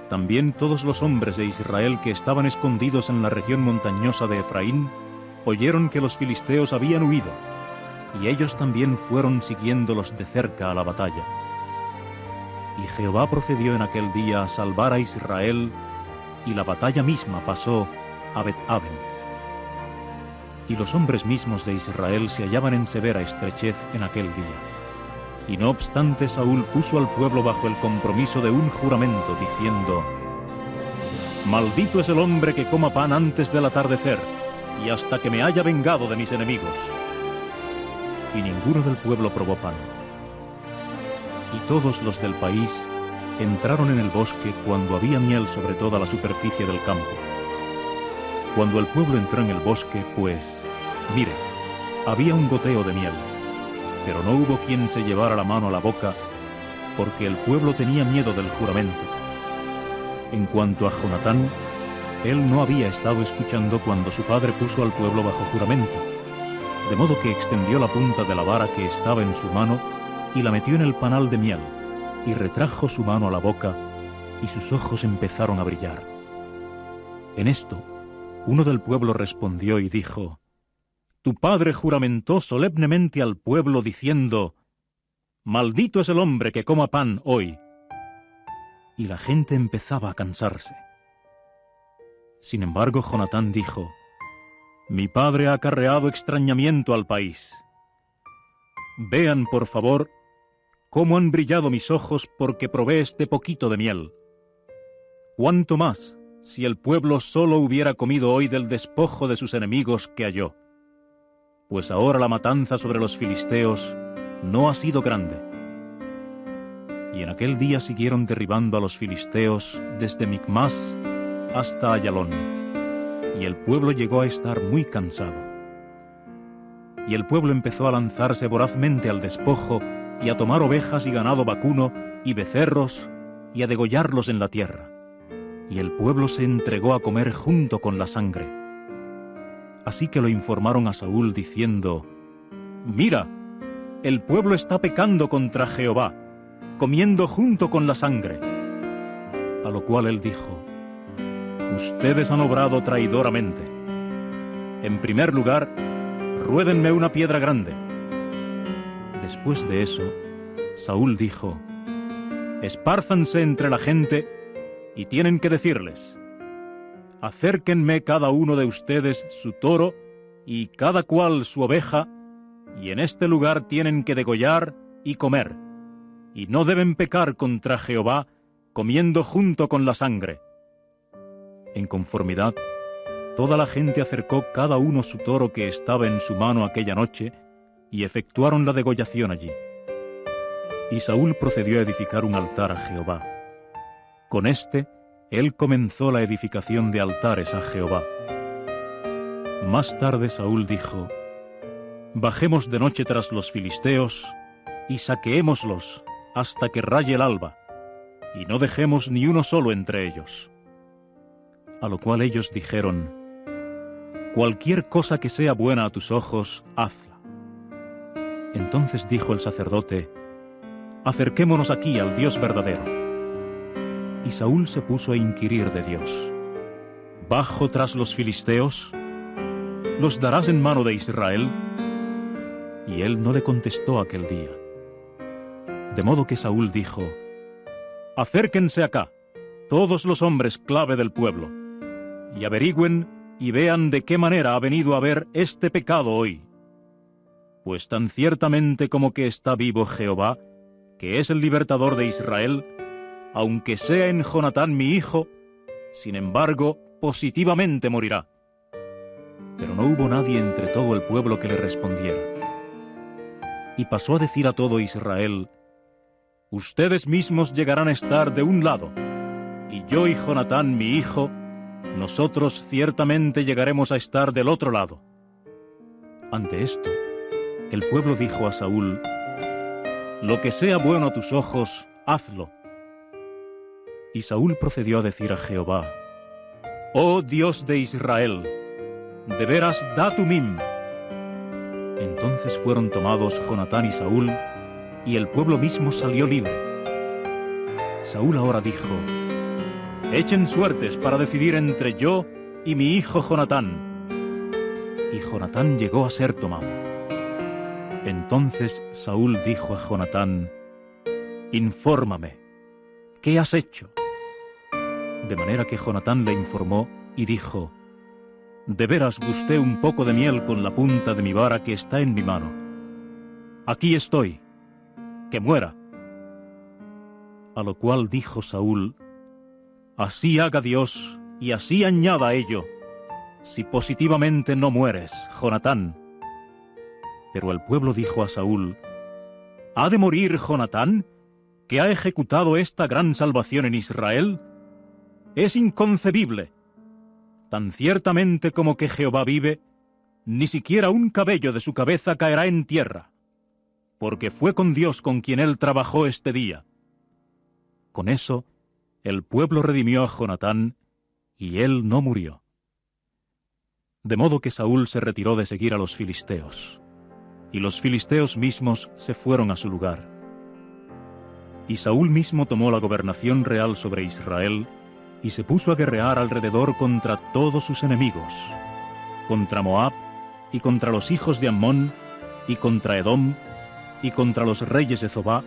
También todos los hombres de Israel que estaban escondidos en la región montañosa de Efraín oyeron que los filisteos habían huido, y ellos también fueron siguiéndolos de cerca a la batalla. Y Jehová procedió en aquel día a salvar a Israel, y la batalla misma pasó a Bet-aven. Y los hombres mismos de Israel se hallaban en severa estrechez en aquel día. Y no obstante, Saúl puso al pueblo bajo el compromiso de un juramento, diciendo: «Maldito es el hombre que coma pan antes del atardecer, y hasta que me haya vengado de mis enemigos». Y ninguno del pueblo probó pan. Y todos los del país entraron en el bosque cuando había miel sobre toda la superficie del campo. Cuando el pueblo entró en el bosque, pues, mire, había un goteo de miel, pero no hubo quien se llevara la mano a la boca, porque el pueblo tenía miedo del juramento. En cuanto a Jonatán, él no había estado escuchando cuando su padre puso al pueblo bajo juramento, de modo que extendió la punta de la vara que estaba en su mano y la metió en el panal de miel, y retrajo su mano a la boca, y sus ojos empezaron a brillar. En esto, uno del pueblo respondió y dijo: «Tu padre juramentó solemnemente al pueblo diciendo: Maldito es el hombre que coma pan hoy». Y la gente empezaba a cansarse. Sin embargo, Jonatán dijo: «Mi padre ha acarreado extrañamiento al país. Vean, por favor, cómo han brillado mis ojos porque probé este poquito de miel. ¿Cuánto más si el pueblo solo hubiera comido hoy del despojo de sus enemigos que halló? Pues ahora la matanza sobre los filisteos no ha sido grande». Y en aquel día siguieron derribando a los filisteos desde Micmas hasta Ayalón, y el pueblo llegó a estar muy cansado. Y el pueblo empezó a lanzarse vorazmente al despojo, y a tomar ovejas y ganado vacuno, y becerros, y a degollarlos en la tierra. Y el pueblo se entregó a comer junto con la sangre. Así que lo informaron a Saúl diciendo: «Mira, el pueblo está pecando contra Jehová, comiendo junto con la sangre». A lo cual él dijo: «Ustedes han obrado traidoramente. En primer lugar, ruédenme una piedra grande». Después de eso, Saúl dijo: «Espárzanse entre la gente y tienen que decirles: acérquenme cada uno de ustedes su toro y cada cual su oveja, y en este lugar tienen que degollar y comer, y no deben pecar contra Jehová comiendo junto con la sangre». En conformidad, toda la gente acercó cada uno su toro que estaba en su mano aquella noche, y efectuaron la degollación allí. Y Saúl procedió a edificar un altar a Jehová. Con él comenzó la edificación de altares a Jehová. Más tarde Saúl dijo: «Bajemos de noche tras los filisteos y saquémoslos hasta que raye el alba, y no dejemos ni uno solo entre ellos. A lo cual ellos dijeron: cualquier cosa que sea buena a tus ojos, hazla. Entonces dijo el sacerdote: acerquémonos aquí al Dios verdadero. Y Saúl se puso a inquirir de Dios: ¿bajo tras los filisteos? ¿Los darás en mano de Israel? Y él no le contestó aquel día. De modo que Saúl dijo: acérquense acá, todos los hombres clave del pueblo, y averigüen y vean de qué manera ha venido a haber este pecado hoy. Pues tan ciertamente como que está vivo Jehová, que es el libertador de Israel, aunque sea en Jonatán mi hijo, sin embargo, positivamente morirá. Pero no hubo nadie entre todo el pueblo que le respondiera. Y pasó a decir a todo Israel: ustedes mismos llegarán a estar de un lado, y yo y Jonatán mi hijo, nosotros ciertamente llegaremos a estar del otro lado. Ante esto, el pueblo dijo a Saúl: lo que sea bueno a tus ojos, hazlo. Y Saúl procedió a decir a Jehová: oh Dios de Israel, de veras da tumim. Entonces fueron tomados Jonatán y Saúl, y el pueblo mismo salió libre. Saúl ahora dijo: echen suertes para decidir entre yo y mi hijo Jonatán. Y Jonatán llegó a ser tomado. Entonces Saúl dijo a Jonatán: infórmame, ¿qué has hecho? De manera que Jonatán le informó y dijo: de veras gusté un poco de miel con la punta de mi vara que está en mi mano. Aquí estoy, que muera. A lo cual dijo Saúl: así haga Dios y así añada a ello, si positivamente no mueres, Jonatán. Pero el pueblo dijo a Saúl: ¿ha de morir Jonatán, que ha ejecutado esta gran salvación en Israel? Es inconcebible. Tan ciertamente como que Jehová vive, ni siquiera un cabello de su cabeza caerá en tierra, porque fue con Dios con quien él trabajó este día. Con eso, el pueblo redimió a Jonatán, y él no murió. De modo que Saúl se retiró de seguir a los filisteos, y los filisteos mismos se fueron a su lugar. Y Saúl mismo tomó la gobernación real sobre Israel, y se puso a guerrear alrededor contra todos sus enemigos, contra Moab, y contra los hijos de Ammón, y contra Edom, y contra los reyes de Zobá,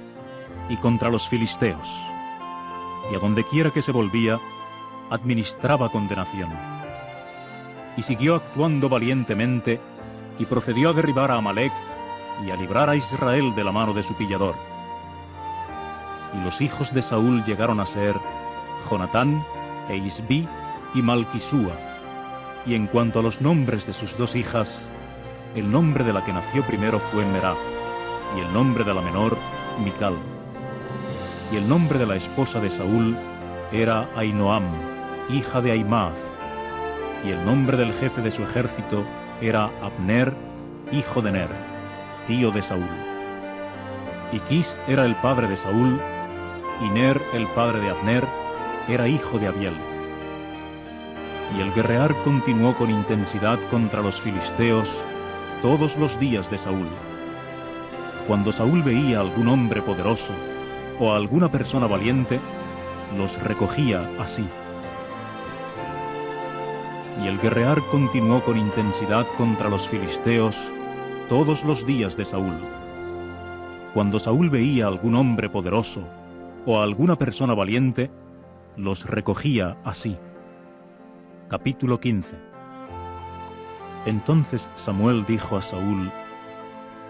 y contra los filisteos. Y a donde quiera que se volvía, administraba condenación. Y siguió actuando valientemente, y procedió a derribar a Amalec, y a librar a Israel de la mano de su pillador. Y los hijos de Saúl llegaron a ser Jonatán, e Isbí y Malquisúa, y en cuanto a los nombres de sus dos hijas, el nombre de la que nació primero fue Merab, y el nombre de la menor, Mical. Y el nombre de la esposa de Saúl era Ahinoam, hija de Ahimaaz, y el nombre del jefe de su ejército era Abner, hijo de Ner, tío de Saúl. Y Quis era el padre de Saúl, y Ner, el padre de Abner, era hijo de Abiel. Y el guerrear continuó con intensidad contra los filisteos todos los días de Saúl. Cuando Saúl veía a algún hombre poderoso o a alguna persona valiente, los recogía así. Y el guerrear continuó con intensidad contra los filisteos todos los días de Saúl. Cuando Saúl veía a algún hombre poderoso o a alguna persona valiente, los recogía así. Capítulo 15. Entonces Samuel dijo a Saúl: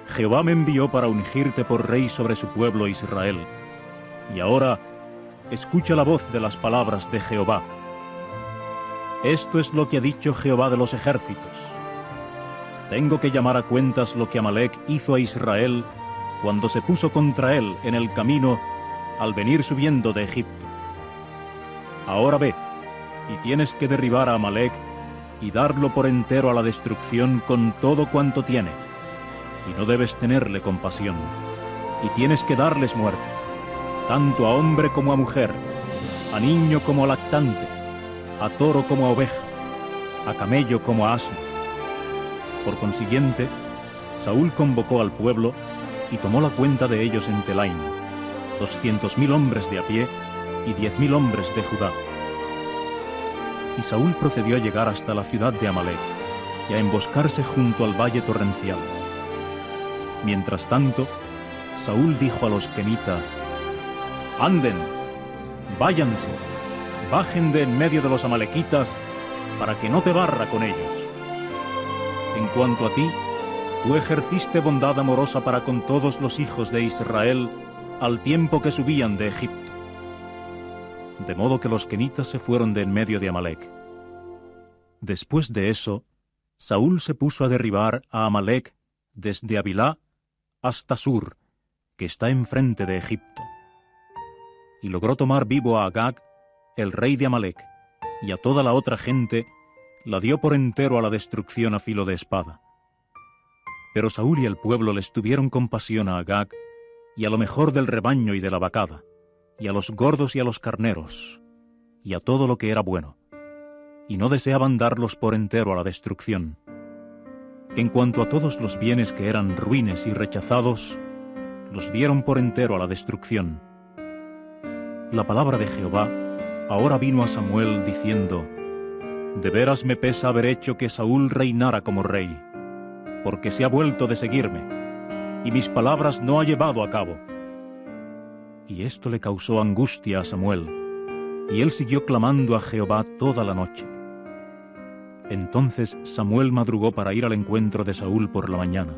Jehová me envió para ungirte por rey sobre su pueblo Israel. Y ahora, escucha la voz de las palabras de Jehová. Esto es lo que ha dicho Jehová de los ejércitos. Tengo que llamar a cuentas lo que Amalec hizo a Israel cuando se puso contra él en el camino al venir subiendo de Egipto. Ahora ve, y tienes que derribar a Amalec y darlo por entero a la destrucción con todo cuanto tiene, y no debes tenerle compasión, y tienes que darles muerte, tanto a hombre como a mujer, a niño como a lactante, a toro como a oveja, a camello como a asno. Por consiguiente, Saúl convocó al pueblo y tomó la cuenta de ellos en Telaim, 200.000 hombres de a pie y 10.000 hombres de Judá. Y Saúl procedió a llegar hasta la ciudad de Amalec y a emboscarse junto al valle torrencial. Mientras tanto, Saúl dijo a los quenitas: «Anden, váyanse, bajen de en medio de los amalequitas, para que no te barra con ellos. En cuanto a ti, tú ejerciste bondad amorosa para con todos los hijos de Israel al tiempo que subían de Egipto». De modo que los quenitas se fueron de en medio de Amalec. Después de eso, Saúl se puso a derribar a Amalec desde Avilá hasta Sur, que está enfrente de Egipto. Y logró tomar vivo a Agag, el rey de Amalec, y a toda la otra gente la dio por entero a la destrucción a filo de espada. Pero Saúl y el pueblo les tuvieron compasión a Agag, y a lo mejor del rebaño y de la vacada, y a los gordos y a los carneros, y a todo lo que era bueno, y no deseaban darlos por entero a la destrucción. En cuanto a todos los bienes que eran ruines y rechazados, los dieron por entero a la destrucción. La palabra de Jehová ahora vino a Samuel diciendo: «De veras me pesa haber hecho que Saúl reinara como rey, porque se ha vuelto de seguirme, y mis palabras no ha llevado a cabo». Y esto le causó angustia a Samuel, y él siguió clamando a Jehová toda la noche. Entonces Samuel madrugó para ir al encuentro de Saúl por la mañana.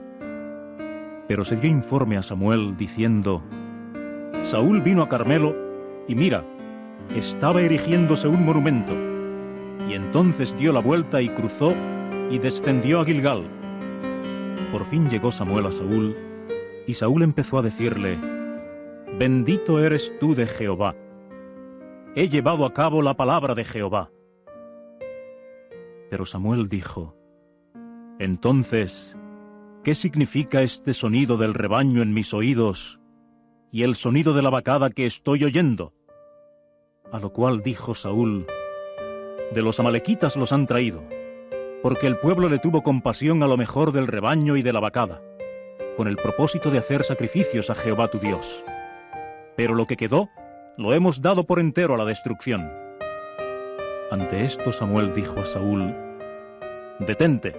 Pero se dio informe a Samuel diciendo: «Saúl vino a Carmelo, y mira, estaba erigiéndose un monumento». Y entonces dio la vuelta y cruzó, y descendió a Gilgal. Por fin llegó Samuel a Saúl, y Saúl empezó a decirle: «Bendito eres tú de Jehová. He llevado a cabo la palabra de Jehová». Pero Samuel dijo: «Entonces, ¿qué significa este sonido del rebaño en mis oídos y el sonido de la vacada que estoy oyendo?» A lo cual dijo Saúl: «De los amalequitas los han traído, porque el pueblo le tuvo compasión a lo mejor del rebaño y de la vacada, con el propósito de hacer sacrificios a Jehová tu Dios. Pero lo que quedó, lo hemos dado por entero a la destrucción». Ante esto Samuel dijo a Saúl: «Detente,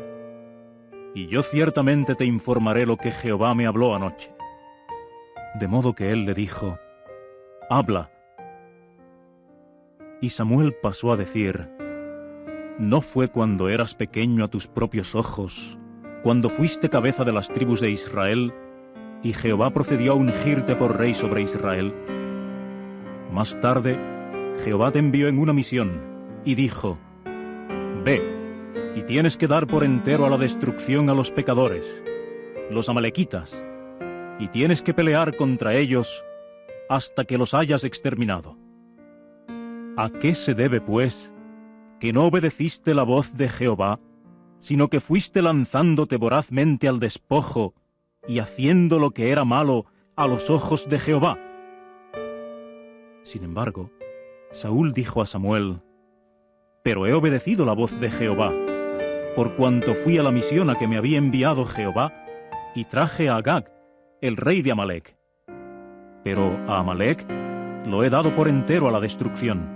y yo ciertamente te informaré lo que Jehová me habló anoche». De modo que él le dijo: «Habla». Y Samuel pasó a decir: «¿No fue cuando eras pequeño a tus propios ojos, cuando fuiste cabeza de las tribus de Israel, y Jehová procedió a ungirte por rey sobre Israel? Más tarde, Jehová te envió en una misión, y dijo: Ve, y tienes que dar por entero a la destrucción a los pecadores, los amalequitas, y tienes que pelear contra ellos hasta que los hayas exterminado. ¿A qué se debe, pues, que no obedeciste la voz de Jehová, sino que fuiste lanzándote vorazmente al despojo y haciendo lo que era malo a los ojos de Jehová?» Sin embargo, Saúl dijo a Samuel: «Pero he obedecido la voz de Jehová, por cuanto fui a la misión a que me había enviado Jehová, y traje a Agag, el rey de Amalec. Pero a Amalec lo he dado por entero a la destrucción».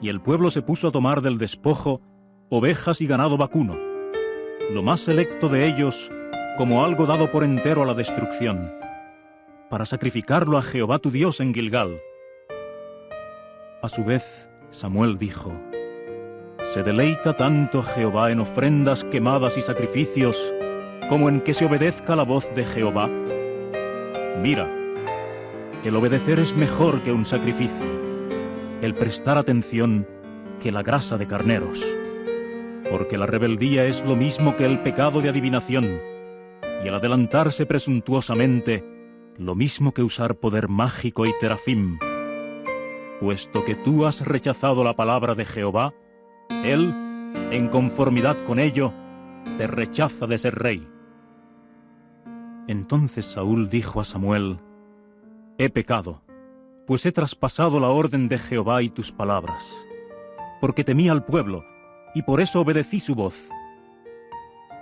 Y el pueblo se puso a tomar del despojo ovejas y ganado vacuno, lo más selecto de ellos, como algo dado por entero a la destrucción, para sacrificarlo a Jehová tu Dios en Gilgal. A su vez, Samuel dijo: ¿Se deleita tanto Jehová en ofrendas quemadas y sacrificios, como en que se obedezca la voz de Jehová? Mira, el obedecer es mejor que un sacrificio, el prestar atención que la grasa de carneros, porque la rebeldía es lo mismo que el pecado de adivinación, y el adelantarse presuntuosamente, lo mismo que usar poder mágico y terafim. Puesto que tú has rechazado la palabra de Jehová, Él, en conformidad con ello, te rechaza de ser rey. Entonces Saúl dijo a Samuel: «He pecado, pues he traspasado la orden de Jehová y tus palabras, porque temí al pueblo, y por eso obedecí su voz.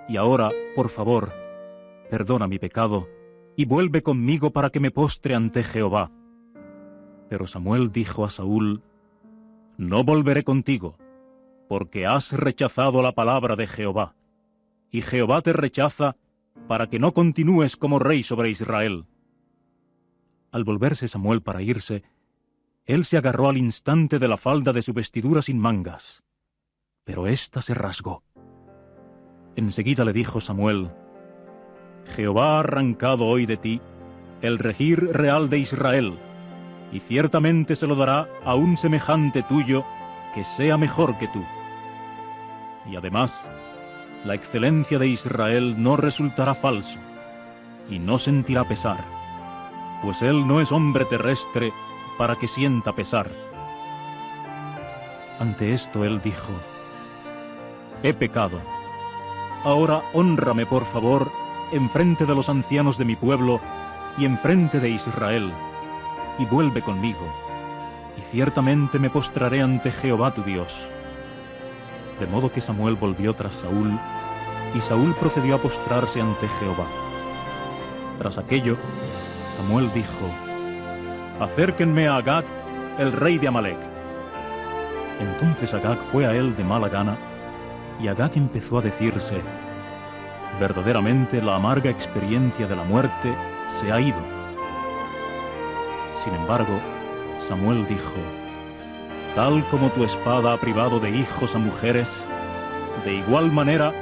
Y ahora, por favor, perdona mi pecado, y vuelve conmigo para que me postre ante Jehová». Pero Samuel dijo a Saúl: «No volveré contigo, porque has rechazado la palabra de Jehová, y Jehová te rechaza para que no continúes como rey sobre Israel». Al volverse Samuel para irse, él se agarró al instante de la falda de su vestidura sin mangas, pero ésta se rasgó. Enseguida le dijo Samuel: «Jehová ha arrancado hoy de ti el regir real de Israel, y ciertamente se lo dará a un semejante tuyo que sea mejor que tú. Y además, la excelencia de Israel no resultará falso, y no sentirá pesar, pues él no es hombre terrestre para que sienta pesar». Ante esto él dijo: «He pecado. Ahora hónrame, por favor, enfrente de los ancianos de mi pueblo y enfrente de Israel, y vuelve conmigo, y ciertamente me postraré ante Jehová tu Dios». De modo que Samuel volvió tras Saúl, y Saúl procedió a postrarse ante Jehová. Tras aquello, Samuel dijo: «Acérquenme a Agag, el rey de Amalec». Entonces Agag fue a él de mala gana, y Agag empezó a decirse: «Verdaderamente la amarga experiencia de la muerte se ha ido». Sin embargo, Samuel dijo: «Tal como tu espada ha privado de hijos a mujeres, de igual manera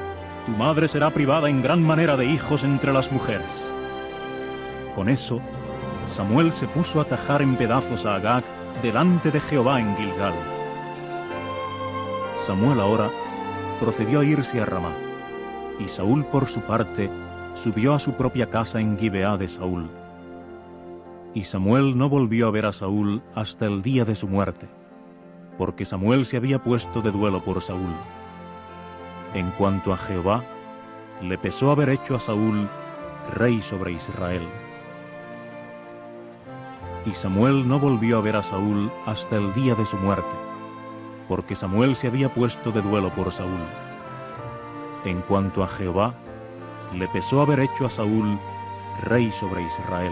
tu madre será privada en gran manera de hijos entre las mujeres». Con eso, Samuel se puso a tajar en pedazos a Agag delante de Jehová en Gilgal. Samuel ahora procedió a irse a Ramá, y Saúl por su parte subió a su propia casa en Gibeá de Saúl. Y Samuel no volvió a ver a Saúl hasta el día de su muerte, porque Samuel se había puesto de duelo por Saúl. En cuanto a Jehová, le pesó haber hecho a Saúl rey sobre Israel. Y Samuel no volvió a ver a Saúl hasta el día de su muerte, porque Samuel se había puesto de duelo por Saúl. En cuanto a Jehová, le pesó haber hecho a Saúl rey sobre Israel.